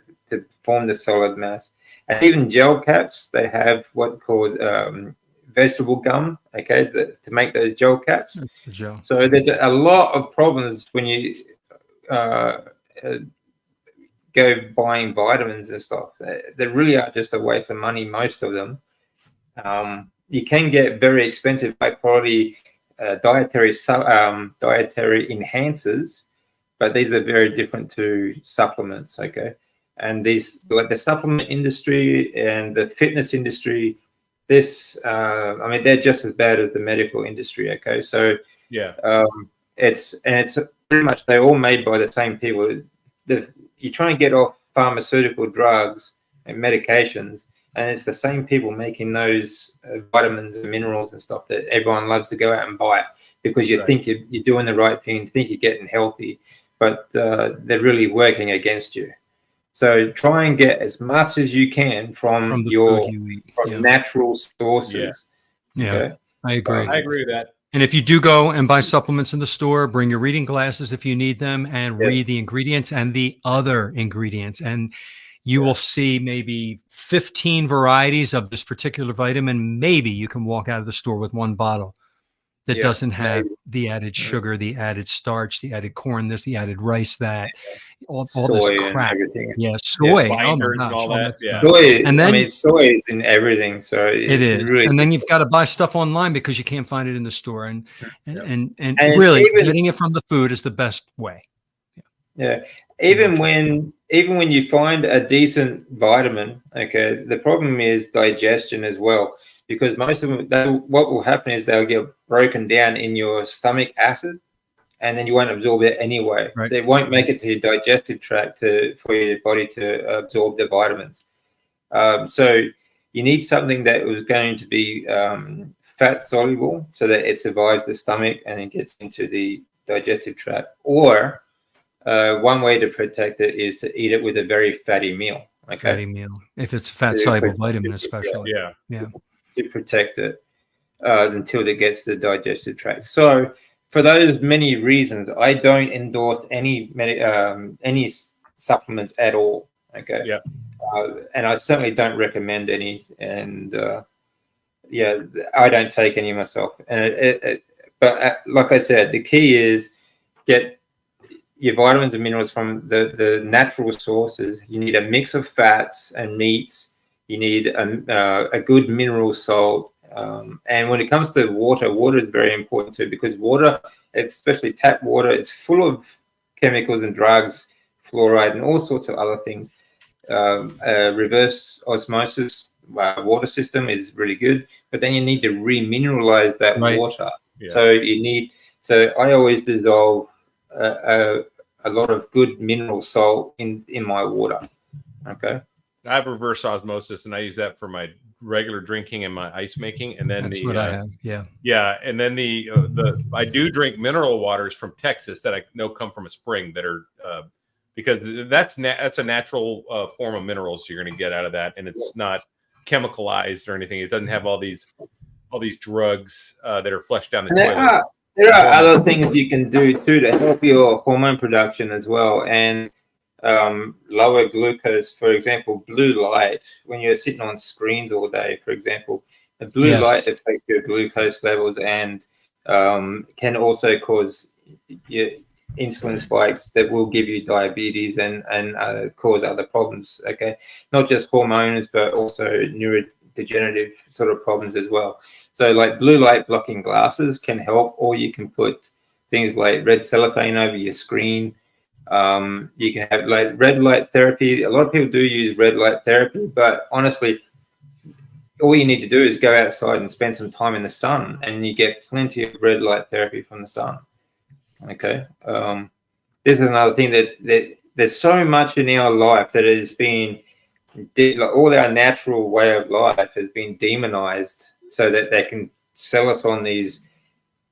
C: form the solid mass. And even gel caps, they have what called vegetable gum, okay, to make those gel caps.
B: That's the gel.
C: So there's a lot of problems when you go buying vitamins and stuff. They really are just a waste of money, most of them. You can get very expensive, high quality dietary enhancers, but these are very different to supplements, okay? And these, like the supplement industry and the fitness industry, they're just as bad as the medical industry, okay? So it's pretty much, they're all made by the same people. You try and get off pharmaceutical drugs and medications, and it's the same people making those vitamins and minerals and stuff that everyone loves to go out and buy because you think you're doing the right thing, you think you're getting healthy, but they're really working against you. So try and get as much as you can from natural sources.
B: Yeah,
C: okay?
B: I agree.
A: I agree with that.
B: And if you do go and buy supplements in the store, bring your reading glasses if you need them, and read the ingredients and the other ingredients. And you will see maybe 15 varieties of this particular vitamin. Maybe you can walk out of the store with one bottle. that
C: Yeah,
B: doesn't have
C: maybe.
B: the added sugar, the added starch, the added corn, this, the added rice, that, all this
C: Soy and
B: crap.
C: everything.
B: Yeah, soy. Oh my
A: binders and
B: gosh.
A: all that. Yeah.
C: Soy,
B: And
C: I
B: then
C: mean, soy is in everything, so
B: it
C: it's
B: is.
C: really.
B: And then you've got to buy stuff online because you can't find it in the store. And
C: And
B: really
C: even-
B: getting it from the food is the best way.
C: Yeah, even when you find a decent vitamin, okay, the problem is digestion as well, because most of them, what will happen is they'll get broken down in your stomach acid, and then you won't absorb it anyway.
B: Right.
C: They won't make it to your digestive tract for your body to absorb the vitamins. So you need something that was going to be fat soluble, so that it survives the stomach and it gets into the digestive tract. Or one way to protect it is to eat it with a very fatty meal. Okay?
B: Fatty meal. If it's fat soluble vitamin, especially.
A: Yeah.
C: To protect it until it gets to the digestive tract. So for those many reasons, I don't endorse any supplements at all. Okay.
A: Yeah.
C: And I certainly don't recommend any. And I don't take any myself. And but like I said, the key is get your vitamins and minerals from the natural sources. You need a mix of fats and meats. You need a good mineral salt. And when it comes to water is very important too, because water, especially tap water, it's full of chemicals and drugs, fluoride, and all sorts of other things. Reverse osmosis water system is really good, but then you need to remineralize that water. Yeah. So I always dissolve a lot of good mineral salt in my water. Okay.
A: I have reverse osmosis, and I use that for my regular drinking and my ice making. And then
B: that's what I have. Yeah.
A: Yeah. And then I do drink mineral waters from Texas that I know come from a spring that are, because that's a natural form of minerals you're going to get out of that. And it's not chemicalized or anything. It doesn't have all these drugs that are flushed down the toilet.
C: There are other things you can do too to help your hormone production as well, and lower glucose. For example, blue light. When you're sitting on screens all day, for example, the blue light affects your glucose levels and can also cause your insulin spikes that will give you diabetes and cause other problems. Okay, not just hormones, but also neurodegenerative sort of problems as well. So like blue light blocking glasses can help, or you can put things like red cellophane over your screen. You can have like red light therapy. A lot of people do use red light therapy, but honestly, all you need to do is go outside and spend some time in the sun, and you get plenty of red light therapy from the sun. Okay. This is another thing that there's so much in our life that has been, all our natural way of life has been demonized so that they can sell us on these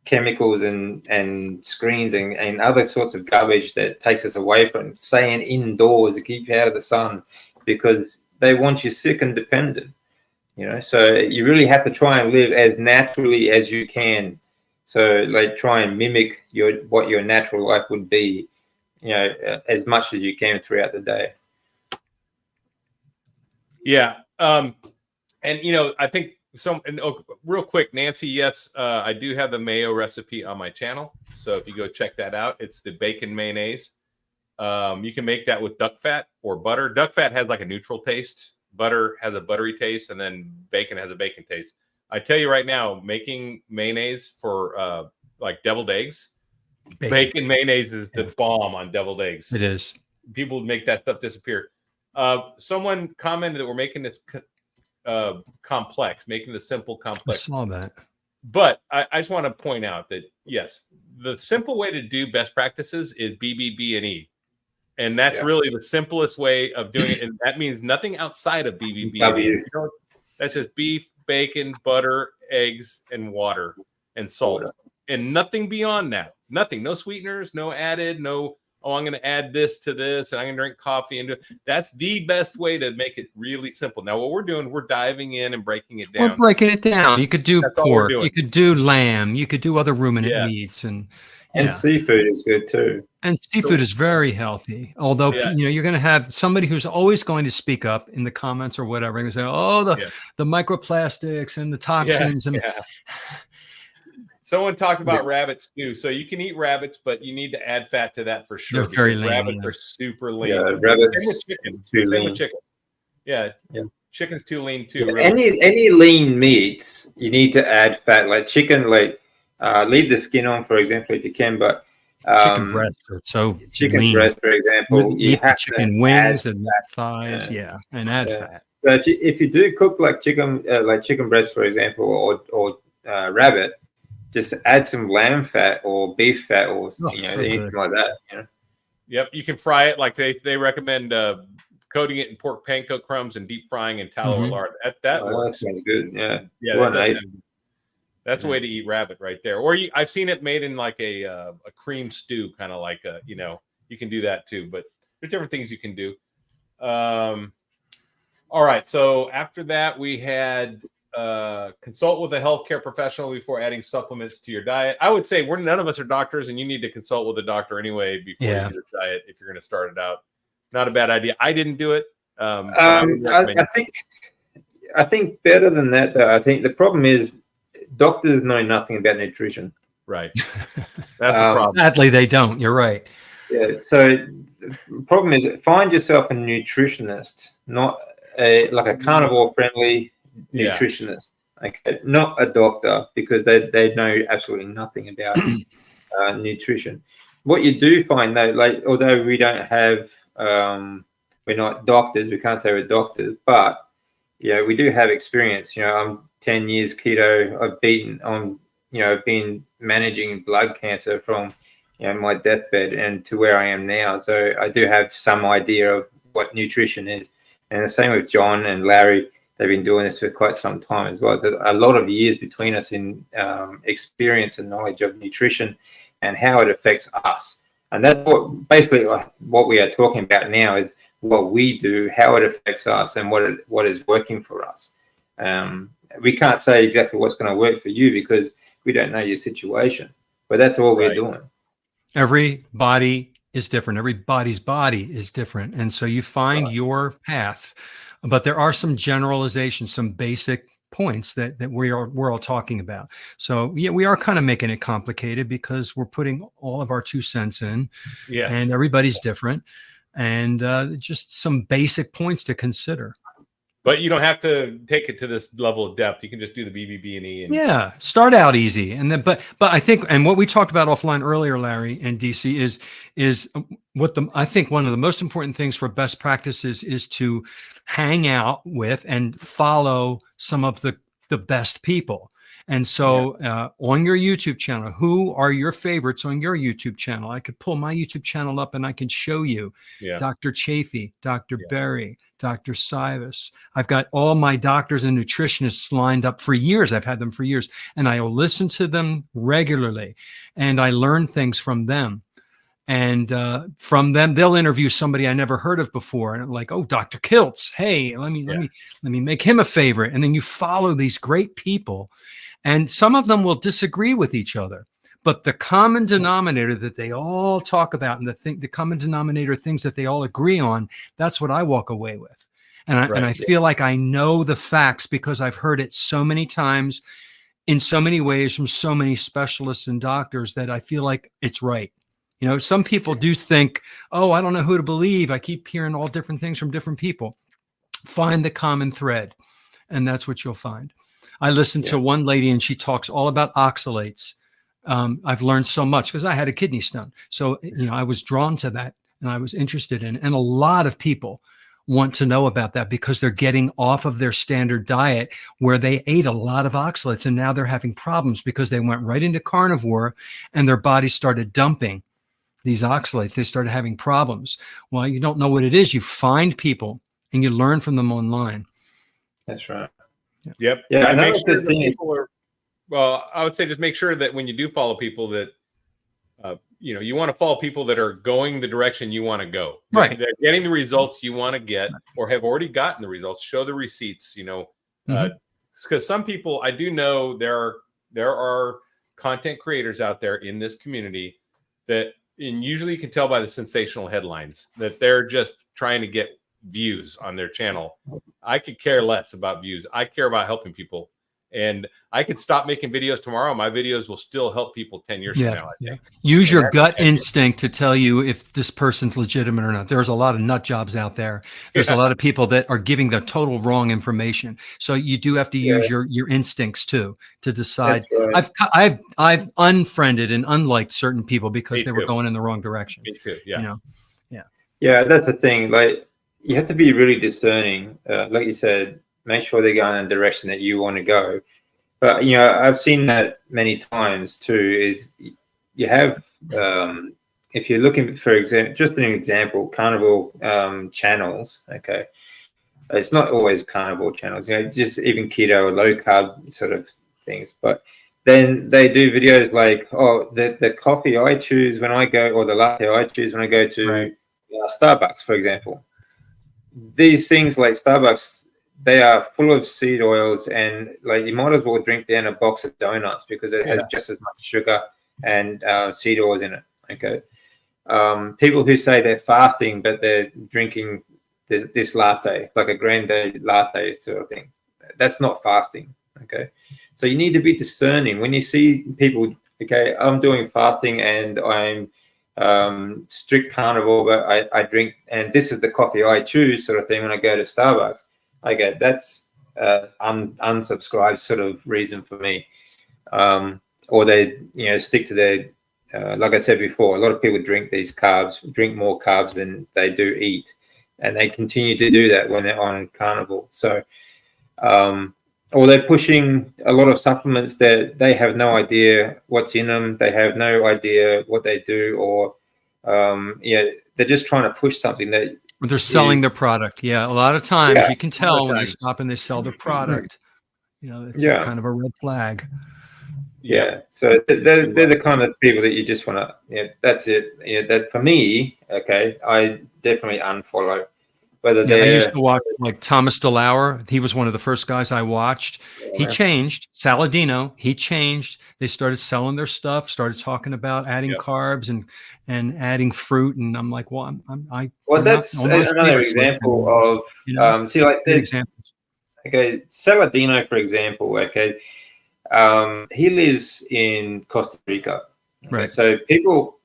C: chemicals and screens and other sorts of garbage that takes us away from staying indoors to keep you out of the sun, because they want you sick and dependent, so you really have to try and live as naturally as you can. So like try and mimic what your natural life would be, as much as you can throughout the day.
A: Yeah. And, I think real quick, Nancy, yes, I do have the mayo recipe on my channel. So if you go check that out, it's the bacon mayonnaise. You can make that with duck fat or butter. Duck fat has like a neutral taste. Butter has a buttery taste, and then bacon has a bacon taste. I tell you right now, making mayonnaise for like deviled eggs, bacon mayonnaise is the bomb on deviled eggs.
B: It is.
A: People make that stuff disappear. Someone commented that we're making this complex, making the simple complex.
B: I saw that.
A: But I just want to point out that, yes, the simple way to do best practices is BBB&E. And that's really the simplest way of doing it. And that means nothing outside of BBB&E. That's just beef, bacon, butter, eggs, and water and salt. And nothing beyond that. Nothing. No sweeteners, no added, no, I'm going to add this to this, and I'm going to drink coffee. And that's the best way to make it really simple. Now, what we're doing, we're diving in and breaking it down.
B: We're breaking it down. You could do pork. You could do lamb. You could do other ruminant meats. And
C: seafood is good too.
B: And seafood is very healthy. Although, you're going to have somebody who's always going to speak up in the comments or whatever and say, the microplastics and the toxins.
A: Someone talked about rabbits too. So you can eat rabbits, but you need to add fat to that for sure.
B: They're very lean,
A: rabbits
B: yeah.
A: are super lean.
C: Yeah,
A: Same
C: rabbits
A: with chicken.
C: too
A: Same
C: lean.
A: with chicken. Yeah.
C: Yeah.
A: Chicken's too lean too.
C: Yeah,
A: Really.
C: any lean meats, you need to add fat. Like chicken, like leave the skin on, for example, if you can. But
B: Chicken breasts are so
C: chicken
B: lean.
C: breast, for example, you
B: Eat the
C: have
B: chicken
C: to
B: wings
C: add
B: and
C: fat.
B: thighs, and add
C: Yeah.
B: fat.
C: So if you do cook like chicken breast, for example, or rabbit, just add some lamb fat or beef fat or
B: Oh,
C: anything
B: good.
C: like that. You know?
A: Yep. You can fry it like they recommend coating it in pork panko crumbs and deep frying in tallow or lard. That works.
C: That sounds good. Yeah.
A: Yeah.
C: Well,
A: that's a way to eat rabbit right there. Or I've seen it made in like a cream stew, kind of like you can do that too. But there's different things you can do. All right. So after that, we had consult with a healthcare professional before adding supplements to your diet. I would say none of us are doctors, and you need to consult with a doctor anyway before you do a diet if you're going to start it out. Not a bad idea. I didn't do it.
C: I think better than that, though. I think the problem is doctors know nothing about nutrition.
A: Right. That's a problem.
B: Sadly, they don't. You're right.
C: Yeah. So the problem is find yourself a nutritionist, not like a carnivore-friendly nutritionist. Okay, not a doctor, because they know absolutely nothing about nutrition. What you do find though, like although we don't have, we're not doctors, we can't say we're doctors, but we do have experience. I'm 10 years keto. I've been managing blood cancer from my deathbed and to where I am now. So I do have some idea of what nutrition is. And the same with John and Larry. They've been doing this for quite some time as well. So a lot of years between us in experience and knowledge of nutrition and how it affects us. And that's what we are talking about now is what we do, how it affects us, and what is working for us. We can't say exactly what's going to work for you because we don't know your situation. But that's all we're doing.
B: Every body is different. Everybody's body is different. And so you find your path. But there are some generalizations, some basic points that we're all talking about. So we are kind of making it complicated because we're putting all of our 2 cents in, and everybody's different, and just some basic points to consider.
A: But you don't have to take it to this level of depth. You can just do the BBB and E.
B: Start out easy, and then but I think, and what we talked about offline earlier, Larry and DC, is what I think one of the most important things for best practices is to hang out with and follow some of the best people. And so on your YouTube channel, who are your favorites on your YouTube channel? I could pull my YouTube channel up and I can show you Dr. Chafee, Dr. Berry, Dr. Sivas. I've got all my doctors and nutritionists lined up for years. I've had them for years, and I will listen to them regularly, and I learn things from them. And from them, they'll interview somebody I never heard of before, and I'm like, "Oh, Dr. Kiltz, hey, let me make him a favorite." And then you follow these great people, and some of them will disagree with each other, but the common denominator that they all talk about, and the common denominator things that they all agree on, that's what I walk away with. And I feel like I know the facts because I've heard it so many times, in so many ways, from so many specialists and doctors, that I feel like it's right. Some people do think, oh, I don't know who to believe. I keep hearing all different things from different people. Find the common thread, and that's what you'll find. I listened to one lady, and she talks all about oxalates. I've learned so much because I had a kidney stone. So, I was drawn to that, and I was interested in it. And a lot of people want to know about that because they're getting off of their standard diet where they ate a lot of oxalates, and now they're having problems because they went right into carnivore and their body started dumping these oxalates. They started having problems. Well, you don't know what it is. You find people and you learn from them online.
C: That's right.
A: Yep.
C: Yeah.
A: And make sure that people are, well, I would say just make sure that when you do follow people that, you want to follow people that are going the direction you want to go.
B: Right.
A: They're getting the results you want to get or have already gotten the results. Show the receipts, because some people, I do know there are content creators out there in this community that, and usually you can tell by the sensational headlines that they're just trying to get views on their channel. I could care less about views. I care about helping people. And I could stop making videos tomorrow. My videos will still help people 10 years from now, I think.
B: Use your gut instinct to tell you if this person's legitimate or not. There's a lot of nut jobs out there. There's a lot of people that are giving the total wrong information. So you do have to use your instincts too to decide.
C: Right.
B: I've unfriended and unliked certain people because they were going in the wrong direction.
A: Me too. Yeah.
C: Yeah, that's the thing. Like, you have to be really discerning. Like you said, make sure they're going in the direction that you want to go. But, I've seen that many times too, is you have, if you're looking for example, just an example, carnivore channels, okay. It's not always carnivore channels, just even keto or low carb sort of things. But then they do videos like, the coffee I choose when I go, or the latte I choose when I go to Starbucks, for example. These things like Starbucks, they are full of seed oils, and like you might as well drink down a box of donuts because it has just as much sugar and seed oils in it. Okay. People who say they're fasting but they're drinking this latte, like a grande latte sort of thing, that's not fasting. Okay. So you need to be discerning when you see people. Okay, I'm doing fasting and I'm strict carnivore, but I drink, and this is the coffee I choose, sort of thing. When I go to Starbucks, I go, that's unsubscribed sort of reason for me. Or they stick to their like I said before, a lot of people drink more carbs than they do eat, and they continue to do that when they're on carnivore. So or they're pushing a lot of supplements that they have no idea what's in them. They have no idea what they do, or they're just trying to push something that
B: they're selling their product. Yeah, a lot of times you can tell when they stop and they sell their product. It's kind of a red flag.
C: Yeah, so they're the kind of people that you just want to. That's it. That's for me. Okay, I definitely unfollow. I
B: used to watch like Thomas DeLauer. He was one of the first guys I watched. He changed. Saladino. He changed. They started selling their stuff. Started talking about adding carbs and adding fruit. And I'm like, well,
C: that's another example of examples. Okay, Saladino, for example. Okay, he lives in Costa Rica. Okay? Right. So people,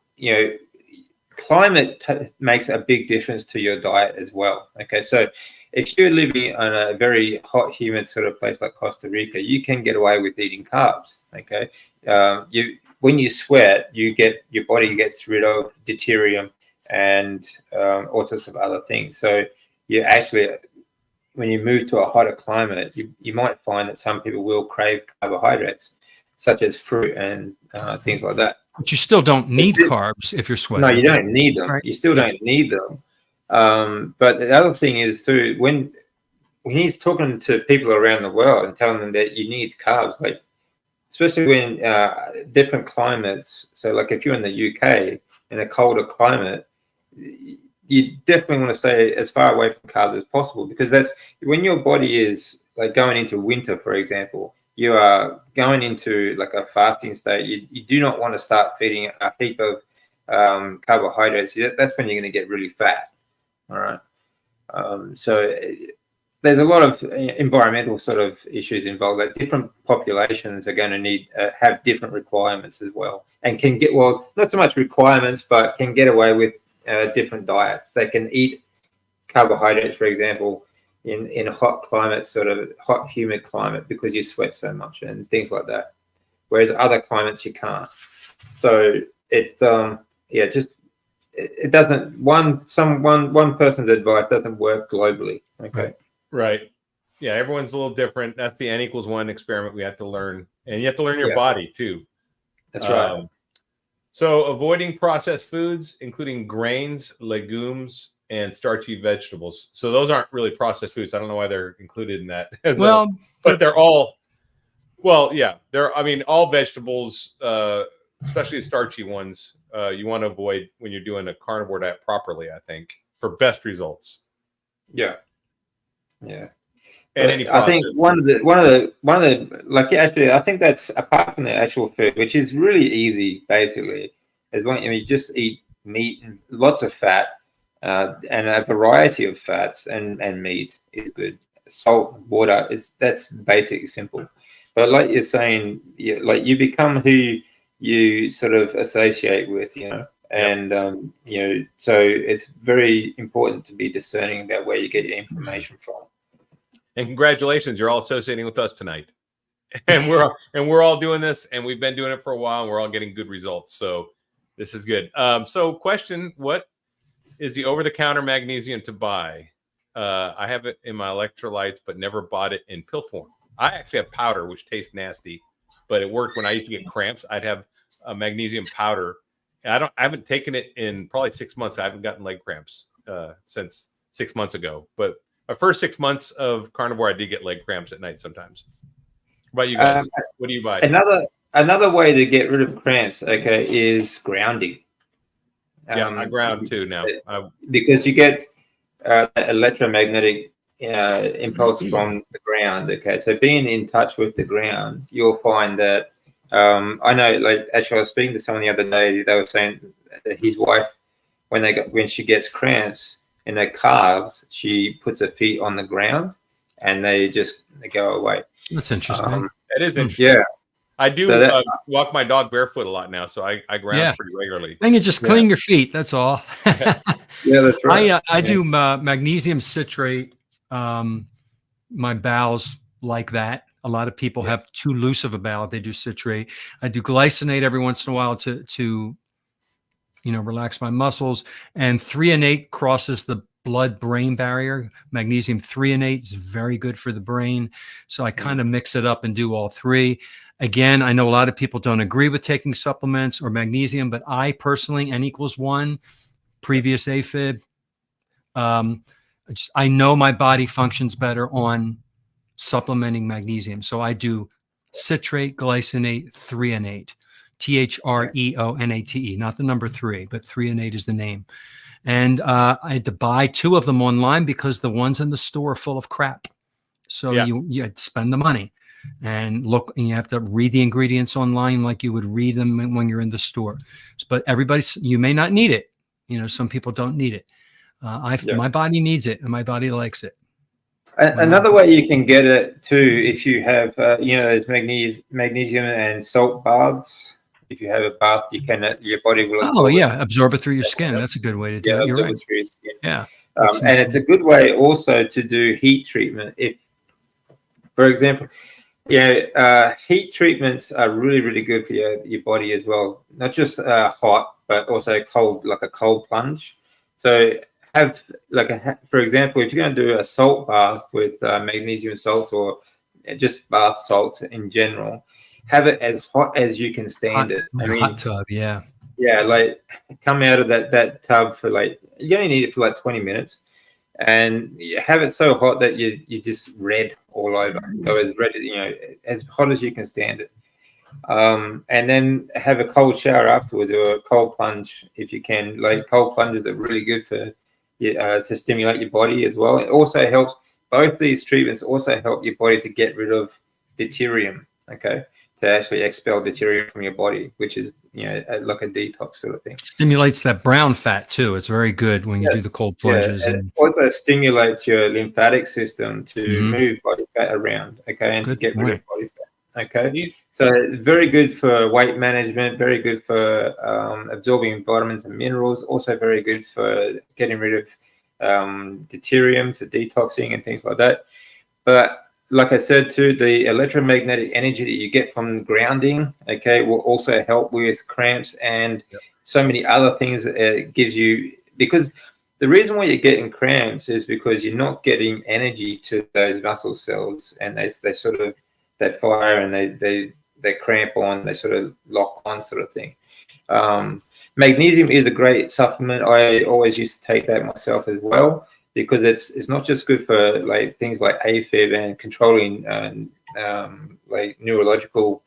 C: climate makes a big difference to your diet as well. Okay, so if you're living in a very hot, humid sort of place like Costa Rica, you can get away with eating carbs. Okay, when you sweat, your body gets rid of deuterium and all sorts of other things. So you actually, when you move to a hotter climate, you might find that some people will crave carbohydrates, such as fruit and things like that.
B: But you still don't need carbs if you're sweating.
C: No, you don't need them. Right. You still don't need them. But the other thing is too, when he's talking to people around the world and telling them that you need carbs, like especially when different climates. So like if you're in the UK in a colder climate, you definitely want to stay as far away from carbs as possible, because that's when your body is like going into winter, for example. You are going into like a fasting state. You do not want to start feeding a heap of carbohydrates. That's when you're going to get really fat. All right. So there's a lot of environmental sort of issues involved. Like different populations are going to need have different requirements as well, and can get not so much requirements, but can get away with different diets. They can eat carbohydrates, for example, in a hot climate, sort of hot, humid climate, because you sweat so much and things like that. Whereas other climates you can't. So it's it doesn't one person's advice doesn't work globally. Okay.
A: Right. Yeah, everyone's a little different. That's the N=1 experiment we have to learn, and you have to learn your body too.
C: That's right.
A: So avoiding processed foods, including grains, legumes, and starchy vegetables. So those aren't really processed foods. I don't know why they're included in that.
B: Well,
A: but they're all, all vegetables, especially the starchy ones, you want to avoid when you're doing a carnivore diet properly, I think, for best results.
C: Yeah.
A: And
C: I think one of the actually, I think that's apart from the actual food, which is really easy, basically, as long as you just eat meat and lots of fat. And a variety of fats and meat is good. Salt, water, that's basic, simple. But like you're saying, like you become who you sort of associate with, and so it's very important to be discerning about where you get your information from.
A: And congratulations, you're all associating with us tonight. And we're all doing this, and we've been doing it for a while, and we're all getting good results. So this is good. So question, what is the over-the-counter magnesium to buy? I have it in my electrolytes, but never bought it in pill form. I actually have powder, which tastes nasty, but it worked when I used to get cramps. I'd have a magnesium powder. I haven't taken it in probably 6 months. I haven't gotten leg cramps since 6 months ago. But my first 6 months of carnivore, I did get leg cramps at night sometimes. What about you guys? What do you buy?
C: Another way to get rid of cramps, okay, is grounding.
A: Yeah, I ground too now.
C: Because you get electromagnetic impulse from the ground. Okay, so being in touch with the ground, you'll find that I know. Like actually, I was speaking to someone the other day. They were saying that his wife, when she gets cramps in her calves, she puts her feet on the ground, and they go away.
B: That's interesting.
A: That is interesting.
C: Yeah.
A: I do walk my dog barefoot a lot now, so I ground pretty regularly.
B: I think you just clean your feet. That's all.
C: Yeah, that's right.
B: I do magnesium citrate. My bowels like that. A lot of people have too loose of a bowel. They do citrate. I do glycinate every once in a while to relax my muscles. And threonate crosses the blood-brain barrier. Magnesium threonate is very good for the brain. So I kind of mix it up and do all three. Again, I know a lot of people don't agree with taking supplements or magnesium, but I personally, N=1, previous AFib, I know my body functions better on supplementing magnesium. So I do citrate, glycinate, threonate, threonate, not the number 3, but threonate is the name. And I had to buy 2 of them online because the ones in the store are full of crap. So you had to spend the money and look, and you have to read the ingredients online like you would read them when you're in the store. But you may not need it. Some people don't need it. My body needs it, and my body likes it.
C: Another way you can get it too, if you have, there's magnesium and salt baths. If you have a bath, your body will
B: absorb it through your skin. That's a good way to do it. You're right.
C: It through your skin.
B: Yeah.
C: And it's a good way also to do heat treatment. If, for example, heat treatments are really, really good for your body as well. Not just hot, but also cold, like a cold plunge. So have for example, if you're going to do a salt bath with magnesium salt or just bath salts in general, have it as hot as you can stand it.
B: Hot tub, yeah,
C: like come out of that tub for you only need it for 20 minutes, and you have it so hot that you just red all over. Go as red, as hot as you can stand it. And then have a cold shower afterwards, or a cold plunge if you can. Cold plunges are really good for to stimulate your body as well. It also helps. Both these treatments also help your body to get rid of deuterium. Okay, to actually expel deuterium from your body, which is like a detox sort of thing.
B: Stimulates that brown fat too. It's very good when you do the cold plunges.
C: And it also stimulates your lymphatic system to move body fat around. Okay, and to get rid of body fat. Okay, so very good for weight management, very good for absorbing vitamins and minerals, also very good for getting rid of deuterium, so detoxing and things like that. But like I said too, the electromagnetic energy that you get from grounding, okay, will also help with cramps and so many other things it gives you. Because the reason why you're getting cramps is because you're not getting energy to those muscle cells, and they fire and they cramp on, they sort of lock on, sort of thing. Magnesium is a great supplement. I always used to take that myself as well, because it's not just good for things like AFib and controlling neurological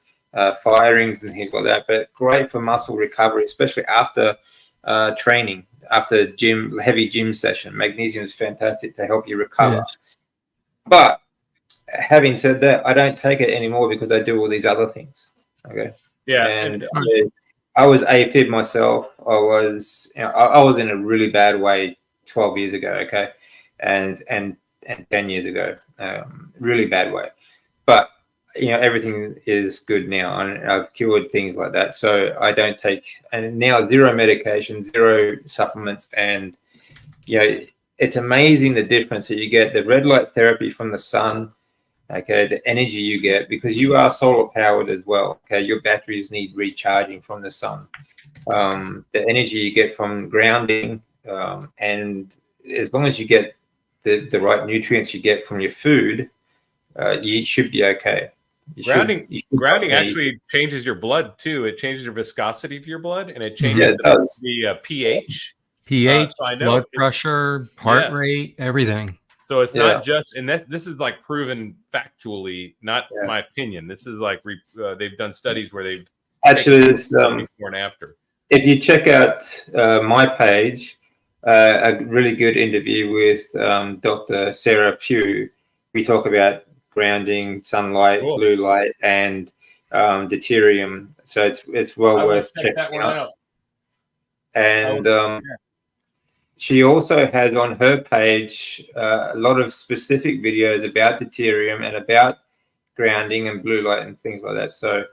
C: firings and things like that, but great for muscle recovery, especially after training, after heavy gym session. Magnesium is fantastic to help you recover. Yes. But having said that, I don't take it anymore because I do all these other things. Okay.
A: Yeah.
C: And I was AFib myself. I was in a really bad way 12 years ago. Okay. And 10 years ago, really bad way. But everything is good now, and I've cured things like that. So I don't take, and now zero medication, zero supplements, and it's amazing the difference that you get. The red light therapy from the sun, okay, the energy you get, because you are solar powered as well. Okay, your batteries need recharging from the sun. The energy you get from grounding, and as long as you get the right nutrients you get from your food, you should be okay.
A: Grounding actually changes your blood too. It changes your viscosity of your blood, and it changes the pH.
B: So blood pressure, heart rate, everything.
A: So it's not just, and this is like proven factually, not my opinion. This is like they've done studies where they've
C: actually
A: before and after.
C: If you check out my page, a really good interview with Dr. Sarah Pugh, we talk about grounding, sunlight, blue light, and deuterium. So it's well worth checking out. And she also has on her page a lot of specific videos about deuterium and about grounding and blue light and things like that. So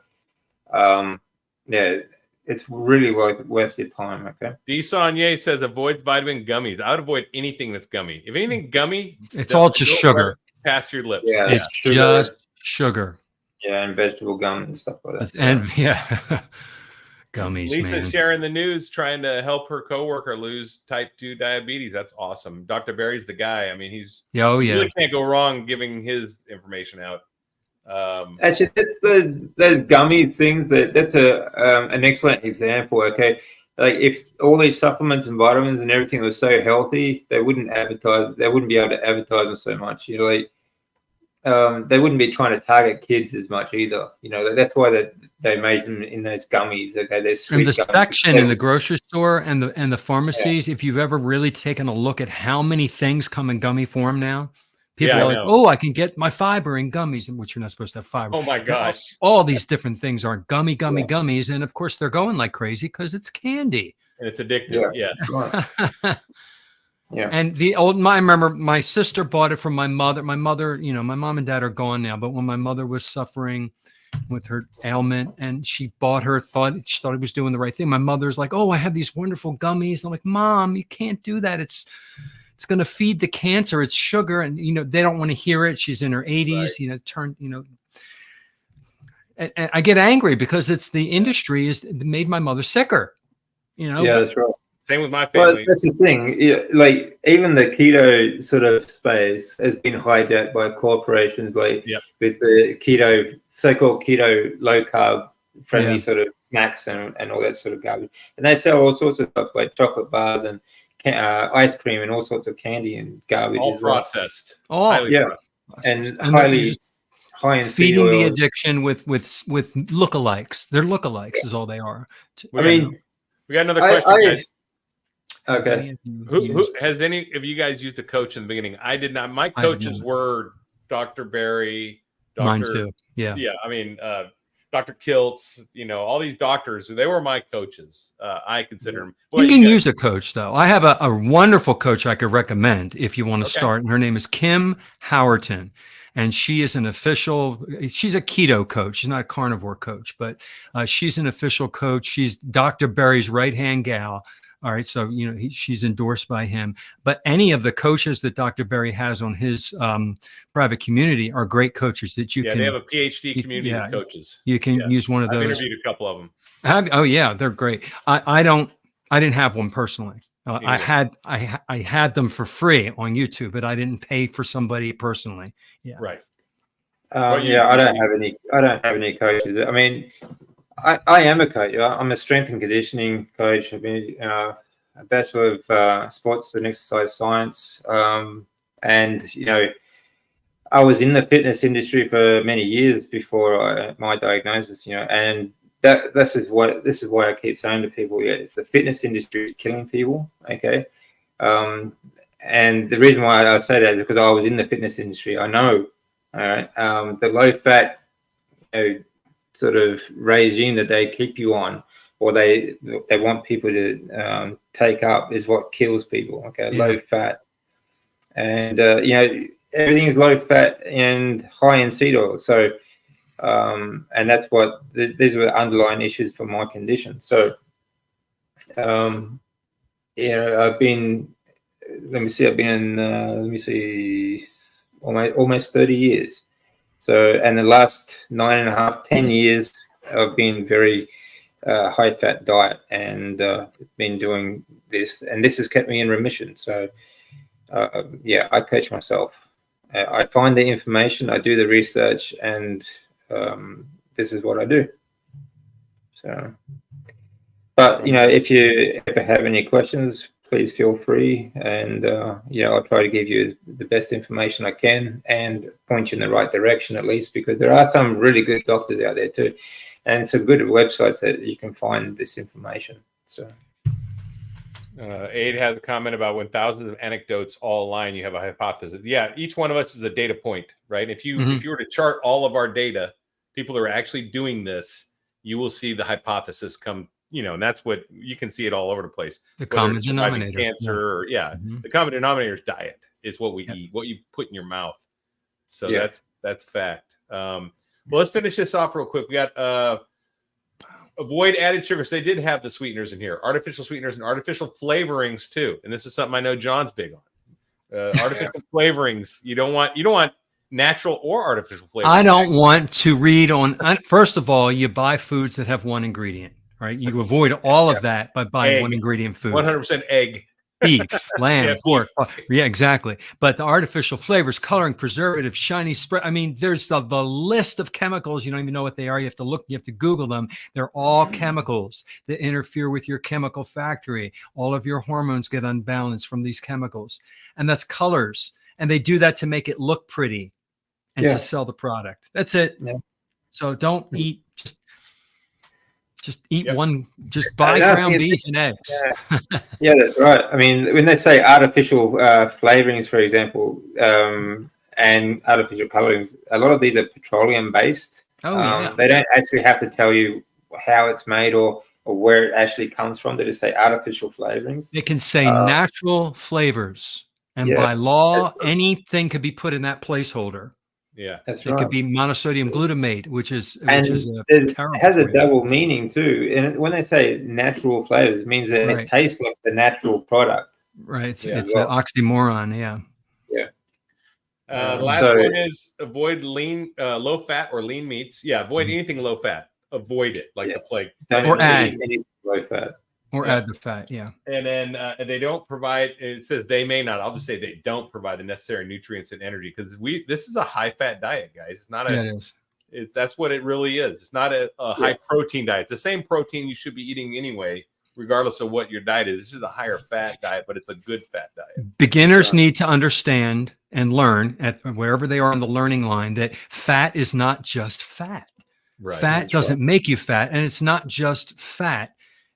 C: it's really worth your time. Okay.
A: D. says avoid vitamin gummies. I would avoid anything that's gummy. If anything gummy,
B: it's all just sugar.
A: Past your lips.
C: Yeah,
B: it's just sugar.
C: Yeah, and vegetable gum and stuff like that.
B: And gummies.
A: Lisa sharing the news, trying to help her coworker lose type 2 diabetes. That's awesome. Dr. Barry's the guy. I mean, he's you really can't go wrong giving his information out.
C: Actually, that's those gummy things. That's an excellent example. Okay, like if all these supplements and vitamins and everything was so healthy, they wouldn't advertise. They wouldn't be able to advertise them so much. They wouldn't be trying to target kids as much either. That's why they made them in those gummies. Okay, there's
B: in the section in the grocery store and the pharmacies. If you've ever really taken a look at how many things come in gummy form now. People are like, oh, I can get my fiber in gummies, which you're not supposed to have fiber.
A: Oh my gosh.
B: All these different things are gummies. And of course they're going like crazy because it's candy.
A: And it's addictive.
C: Yeah.
B: And I remember my sister bought it from my mother. My mother, my mom and dad are gone now, but when my mother was suffering with her ailment and she bought she thought it was doing the right thing. My mother's like, oh, I have these wonderful gummies. I'm like, Mom, you can't do that. It's going to feed the cancer. It's sugar. And, they don't want to hear it. She's in her 80s, and I get angry because it's the industry made my mother sicker,
C: Yeah, that's right.
A: Same with my family.
C: Well, that's the thing. Like even the keto sort of space has been hijacked by corporations with the so-called keto low carb friendly sort of snacks and all that sort of garbage. And they sell all sorts of stuff like chocolate bars and ice cream and all sorts of candy and garbage
A: all
C: as well.
A: Processed. Processed.
C: And highly high in
B: feeding the addiction with lookalikes. They're lookalikes is all they are.
A: We got another question, guys.
C: Okay.
A: Who has any of you guys used a coach in the beginning? I did not. My coaches were Dr. Barry,
B: Mine too. Yeah.
A: Yeah. I mean, Dr. Kiltz, all these doctors, they were my coaches. I consider them.
B: You can use a coach, though. I have a wonderful coach I could recommend if you want to start. And her name is Kim Howerton. And she is she's a keto coach. She's not a carnivore coach, but she's an official coach. She's Dr. Barry's right-hand gal. All right. So, she's endorsed by him. But any of the coaches that Dr. Barry has on his private community are great coaches that you can.
A: They have a PhD community of coaches.
B: You can use one of those.
A: I've interviewed a couple of them.
B: Oh, yeah. They're great. I didn't have one personally. I had them for free on YouTube, but I didn't pay for somebody personally. Yeah.
A: Right.
C: I don't have any coaches. I mean, I am a coach. I'm a strength and conditioning coach. I've been a Bachelor of Sports and Exercise Science. And, I was in the fitness industry for many years before my diagnosis, and this is why I keep saying to people, it's the fitness industry is killing people. Okay. And the reason why I say that is because I was in the fitness industry. I know, all right, the low fat, sort of regime that they keep you on, or they want people to take up, is what kills people. Okay, low fat, and everything is low fat and high in seed oil. So And that's what these were underlying issues for my condition. So, I've been, I've been in, almost 30 years. So, and the last 10 years, I've been very high fat diet and been doing this, and this has kept me in remission. So, I coach myself. I find the information, I do the research, and this is what I do. So, but if you ever have any questions, please feel free, and I'll try to give you the best information I can and point you in the right direction, at least, because there are some really good doctors out there too, and some good websites that you can find this information. So
A: Aid has a comment about when thousands of anecdotes all align, you have a hypothesis. Yeah, each one of us is a data point, right? If you were to chart all of our data, people who are actually doing this, you will see the hypothesis come, and that's what you can see it all over the place.
B: The common denominator.
A: Cancer, the common denominator is diet. Is what we eat, what you put in your mouth. So that's fact. Well, let's finish this off real quick. We got avoid added sugars. They did have the sweeteners in here, artificial sweeteners and artificial flavorings too. And this is something I know John's big on. Artificial flavorings. You don't want natural or artificial flavorings.
B: I don't want to read on. First of all, you buy foods that have one ingredient, right? You avoid all of that by buying one ingredient food.
A: 100% egg.
B: Beef, lamb, pork. Yeah, exactly. But the artificial flavors, coloring, preservative, shiny spread. I mean, there's the list of chemicals. You don't even know what they are. You have to look. You have to Google them. They're all chemicals that interfere with your chemical factory. All of your hormones get unbalanced from these chemicals. And that's colors. And they do that to make it look pretty and to sell the product. That's it. Yeah. So don't eat just eat one, just buy ground beef and eggs.
C: Yeah, that's right. I mean, when they say artificial flavorings, for example, and artificial colorings, a lot of these are petroleum based. They don't actually have to tell you how it's made or where it actually comes from. They just say artificial flavorings.
B: It can say natural flavors. And by law, anything could be put in that placeholder.
A: Yeah,
C: that's right.
B: It could be monosodium glutamate, which is
C: it has a double meaning too. And when they say natural flavors, it means that it tastes like the natural product.
B: Right. It's an oxymoron. Yeah.
C: Yeah.
A: The last one is avoid low fat or lean meats. Yeah, avoid anything low fat. Avoid it like the plague.
B: Or add
C: any low fat.
B: Or add the fat,
A: And then they don't provide. It says they may not. I'll just say they don't provide the necessary nutrients and energy because this is a high fat diet, guys. It's not that's what it really is. It's not a high protein diet. It's the same protein you should be eating anyway, regardless of what your diet is. This is a higher fat diet, but it's a good fat diet.
B: Beginners need to understand and learn at wherever they are on the learning line that fat is not just fat.
A: Right.
B: Fat doesn't make you fat, and it's not just fat.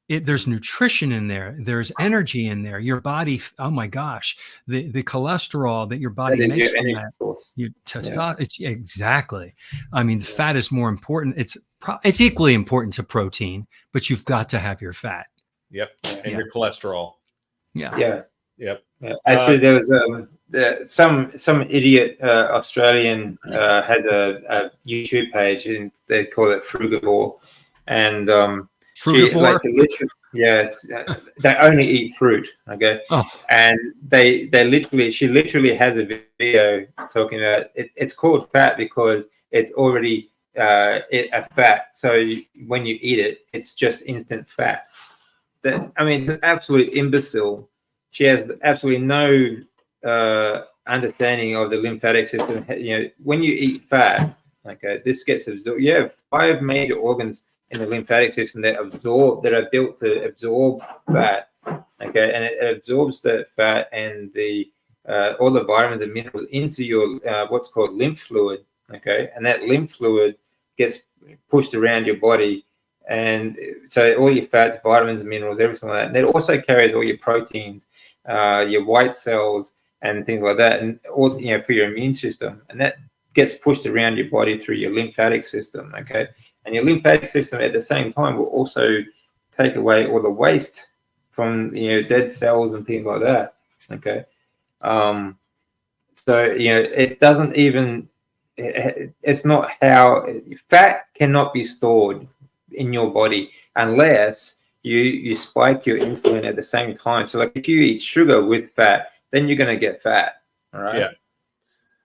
B: There's nutrition in there. There's energy in there. Your body, oh my gosh, the cholesterol that your body makes from that, your testosterone. Exactly. I mean, the fat is more important. It's equally important to protein, but you've got to have your fat.
A: Yep, and your cholesterol.
C: Yeah.
A: Yep.
C: Actually, there was some idiot Australian has a YouTube page, and they call it Frugivore, and
B: Frugivore?
C: Yes, they only eat fruit. Okay, and she literally has a video talking about it. It's called fat because it's already a fat. So when you eat it, it's just instant fat. The absolute imbecile. She has absolutely no understanding of the lymphatic system. When you eat fat, this gets absorbed. You have 5 major organs in the lymphatic system that are built to absorb fat. And it absorbs the fat and all the vitamins and minerals into your what's called lymph fluid. And that lymph fluid gets pushed around your body. And so all your fats, vitamins and minerals, everything like that. And it also carries all your proteins, your white cells and things like that, and all for your immune system. And that gets pushed around your body through your lymphatic system. And your lymphatic system at the same time will also take away all the waste from dead cells and things like that. So it doesn't even it's not how fat cannot be stored in your body unless you spike your insulin at the same time. So like if you eat sugar with fat, then you're going to get fat. All right.
A: Yeah.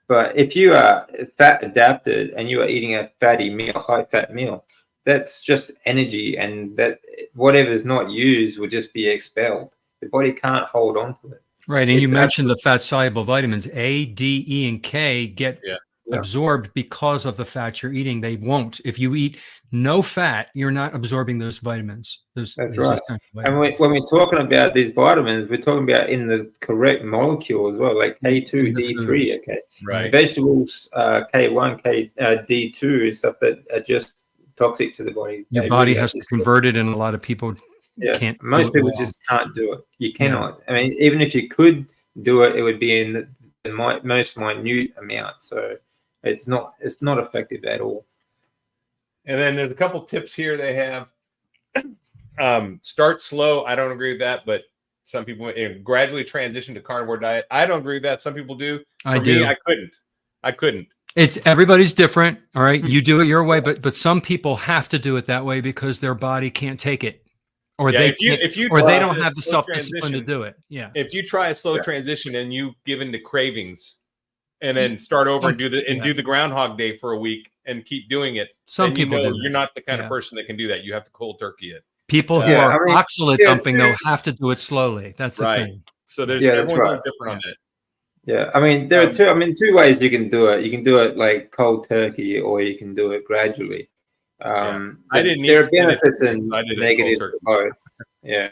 C: But if you are fat adapted and you are eating a fatty meal, high fat meal, that's just energy, and that whatever is not used will just be expelled. The body can't hold on to it.
B: Right. And you mentioned the fat soluble vitamins A, D, E, and K get absorbed because of the fat you're eating. They won't. If you eat no fat, you're not absorbing those vitamins. That's
C: right. And when we're talking about these vitamins, we're talking about in the correct molecule as well, like K2, D3. Okay.
A: Right.
C: Vegetables, K1, D2 is stuff that are just toxic to the body.
B: Your body has to convert it, and a lot of people can't.
C: Most people just can't do it. You cannot. I mean, even if you could do it, it would be in the most minute amount. So it's not effective at all.
A: And then there's a couple tips here they have. Start slow. I don't agree with that, but some people gradually transition to carnivore diet. I don't agree with that. Some people do. For me, I couldn't.
B: It's everybody's different. All right. You do it your way, but some people have to do it that way because their body can't take it. Or they don't have the self-discipline to do it. Yeah.
A: If you try a slow transition and you give in to cravings and then start over and do the Groundhog Day for a week and keep doing it,
B: some people
A: you're not the kind of person that can do that. You have to cold turkey it.
B: People who are oxalate dumping though have to do it slowly. That's the thing.
A: So there's everyone's different on that.
C: Yeah, I mean there are two ways you can do it. You can do it like cold turkey, or you can do it gradually. There are benefits and negatives to both. Yeah,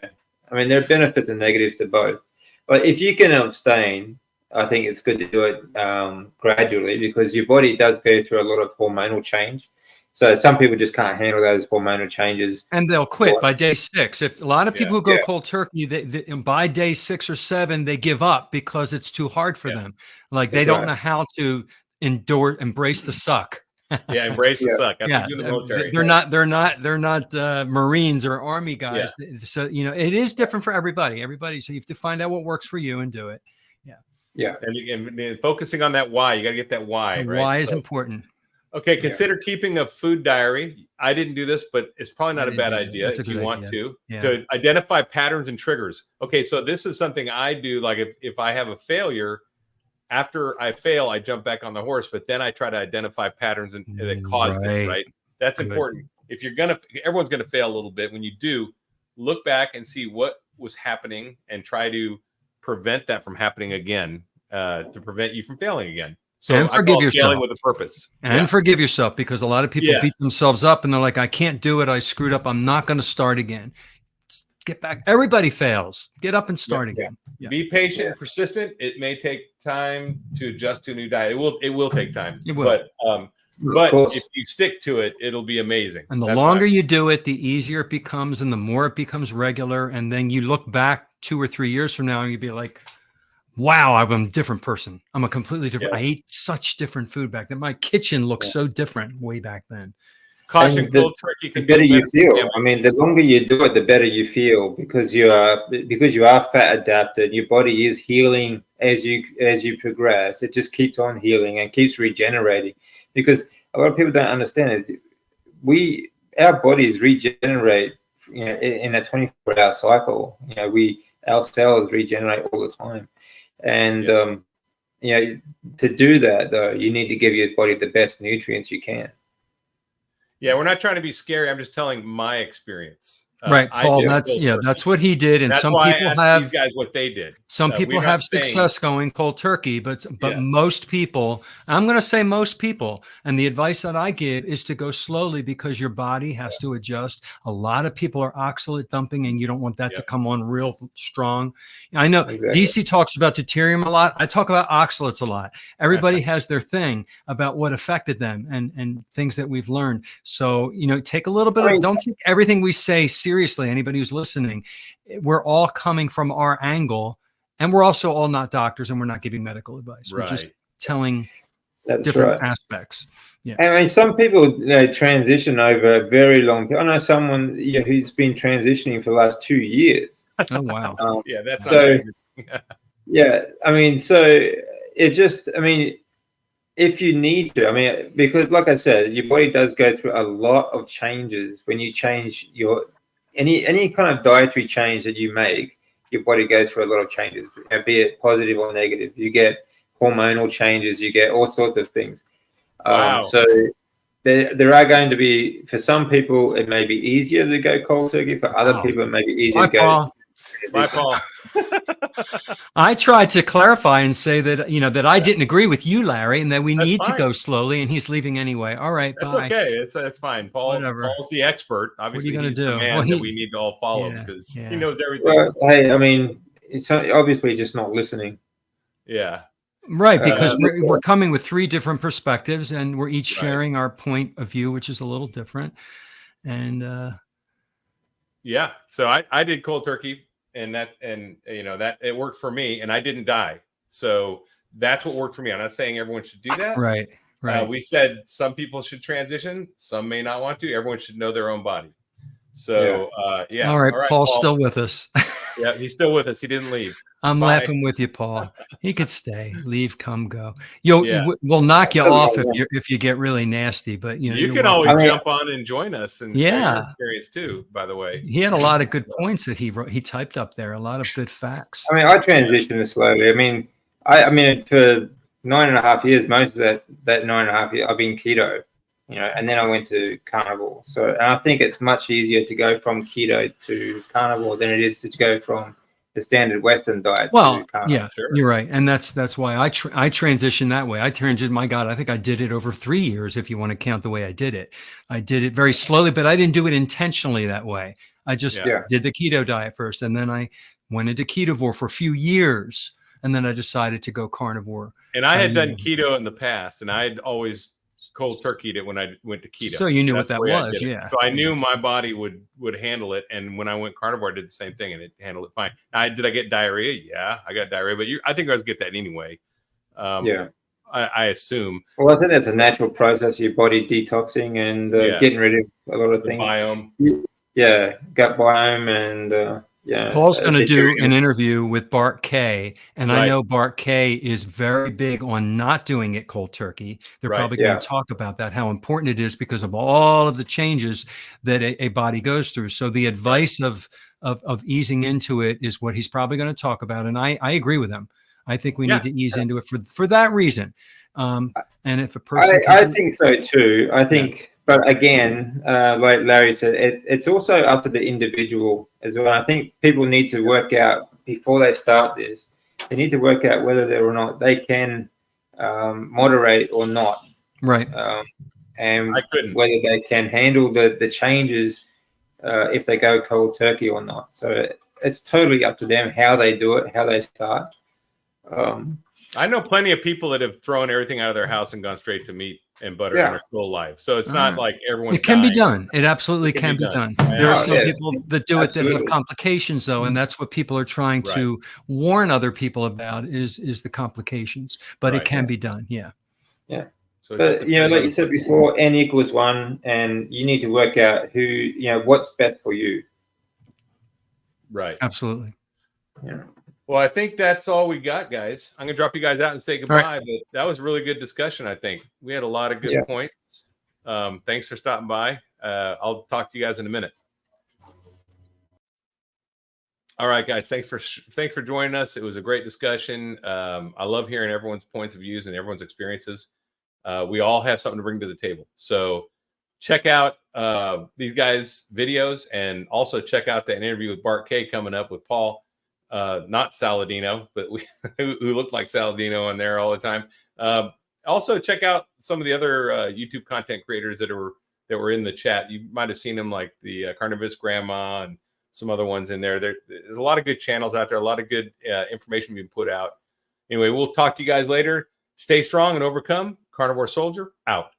C: I mean there are benefits and negatives to both. But if you can abstain, I think it's good to do it gradually, because your body does go through a lot of hormonal change. So some people just can't handle those hormonal changes,
B: and they'll quit by day 6. If a lot of people who go cold turkey, they by day 6 or 7 they give up because it's too hard for them. Like they don't know how to embrace the suck.
A: Embrace the suck. That's do the military.
B: They're not Marines or Army guys. So it is different for everybody. So you have to find out what works for you and do it.
C: Yeah.
A: And focusing on that why, you got to get that why.
B: The why is important.
A: Okay, consider keeping a food diary. I didn't do this, but it's probably not a bad idea if you want to identify patterns and triggers. Okay, so this is something I do. Like if I have a failure, after I fail, I jump back on the horse, but then I try to identify patterns that caused it, right? That's important. If everyone's going to fail a little bit. When you do, look back and see what was happening and try to prevent that from happening again, to prevent you from failing again. So
B: and forgive yourself
A: with a purpose.
B: And forgive yourself, because a lot of people beat themselves up and they're like, I can't do it. I screwed up. I'm not going to start again. Get back. Everybody fails. Get up and start again. Yeah.
A: Be patient, persistent. It may take time to adjust to a new diet. It will take time.
B: It will.
A: But if you stick to it, it'll be amazing.
B: And the longer you do it, the easier it becomes, and the more it becomes regular. And then you look back 2 or 3 years from now and you'd be like, wow, I'm a different person. I'm a completely different. I ate such different food back then. My kitchen looked so different way back then.
A: Caution, cold turkey.
C: The better you feel. I mean, the longer you do it, the better you feel, because you are fat adapted. Your body is healing as you progress. It just keeps on healing and keeps regenerating. Because a lot of people don't understand is our bodies regenerate, in a 24-hour cycle. Our cells regenerate all the time. And to do that though, you need to give your body the best nutrients you can.
A: Yeah, we're not trying to be scary. I'm just telling my experience.
B: Right, Paul. That's what he did, and some people have
A: these guys what they did.
B: Some people have success going cold turkey, but most people, I'm going to say most people, and the advice that I give is to go slowly, because your body has to adjust. A lot of people are oxalate dumping, and you don't want that to come on real strong. I know DC talks about deuterium a lot. I talk about oxalates a lot. Everybody has their thing about what affected them and things that we've learned. So take a little bit don't take everything we say seriously. Anybody who's listening, we're all coming from our angle, and we're also all not doctors, and we're not giving medical advice. We're just telling different aspects. Yeah.
C: I mean, some people transition over a very long period. I know someone who's been transitioning for the last 2 years.
B: Oh wow!
A: That's
C: so. I mean, so it just. I mean, if you need to, I mean, because like I said, your body does go through a lot of changes when you change your any kind of dietary change that you make. Your body goes through a lot of changes, be it positive or negative. You get hormonal changes, you get all sorts of things.
A: Wow.
C: So there are going to be, for some people, it may be easier to go cold turkey. For other people, it may be easier to go.
A: Bye, Paul.
B: I tried to clarify and say that, that I didn't agree with you, Larry, and that we need to go slowly, and he's leaving anyway. All right,
A: that's
B: bye.
A: okay. It's fine. Paul's the expert. Obviously,
B: what are you
A: he's
B: gonna
A: the
B: do?
A: man that we need to all follow because he knows everything.
C: Well, hey, I mean, it's obviously just not listening.
A: Yeah.
B: Right, because we're coming with 3 different perspectives, and we're each sharing our point of view, which is a little different. And
A: yeah, so I did cold turkey. And that it worked for me, and I didn't die. So that's what worked for me. I'm not saying everyone should do that.
B: Right.
A: We said some people should transition, some may not want to. Everyone should know their own body. So yeah.
B: All right, Paul's Paul. Still with us.
A: Yeah, he's still with us. He didn't leave.
B: I'm laughing with you, Paul. He could stay, leave, come, go. We'll knock you off if you get really nasty, but
A: you can always jump on and join us and share your experience too. By the way,
B: he had a lot of good points that he wrote. He typed up there a lot of good facts.
C: I mean, I transitioned slowly. I mean, for 9.5 years, most of that 9.5 years, I've been keto, and then I went to carnivore. So, and I think it's much easier to go from keto to carnivore than it is to go from the standard Western diet.
B: Well, you're right, and that's why I transitioned that way. I transitioned. My God, I think I did it over 3 years. If you want to count the way I did it very slowly, but I didn't do it intentionally that way. I just did the keto diet first, and then I went into ketovore for a few years, and then I decided to go carnivore.
A: And I had done keto in the past, and I had always cold turkeyed it when I went to keto.
B: So you knew what that was,
A: So I knew my body would handle it, and when I went carnivore, I did the same thing, and it handled it fine. Did I get diarrhea? Yeah, I got diarrhea, but I think I was get that anyway. I assume.
C: Well, I think that's a natural process. Your body detoxing and getting rid of a lot of things.
A: Biome.
C: Yeah, gut biome and.
B: Paul's going to do an interview with Bart K, and I know Bart K is very big on not doing it cold turkey. They're probably going to talk about that, how important it is because of all of the changes that a body goes through. So the advice of easing into it is what he's probably going to talk about, and I agree with him. I think we need to ease into it for that reason. And if a person,
C: I think so too. I think. But again, like Larry said, it's also up to the individual as well. I think people need to work out before they start this. They need to work out whether or not they can moderate or not,
B: right?
C: And whether they can handle the changes if they go cold turkey or not. So it's totally up to them how they do it, how they start.
A: I know plenty of people that have thrown everything out of their house and gone straight to meat and butter in their whole life. So it's not like everyone's
B: It can be done. It absolutely can be done. There are some people that do it that have complications, though, and that's what people are trying to warn other people about is the complications. But it can be done. Yeah.
C: So but like you said before, n equals 1, and you need to work out who what's best for you.
A: Right.
B: Absolutely.
C: Yeah.
A: Well, I think that's all we got, guys. I'm going to drop you guys out and say goodbye, but that was a really good discussion, I think. We had a lot of good points. Thanks for stopping by. I'll talk to you guys in a minute. All right, guys. Thanks for joining us. It was a great discussion. I love hearing everyone's points of views and everyone's experiences. We all have something to bring to the table. So check out these guys' videos, and also check out that interview with Bart K coming up with Paul. Not Saladino, but who looked like Saladino on there all the time. Also check out some of the other YouTube content creators that were in the chat. You might have seen them, like the Carnivorous Grandma and some other ones in there. There's a lot of good channels out there, a lot of good information being put out. Anyway, we'll talk to you guys later. Stay strong and overcome. Carnivore Soldier out.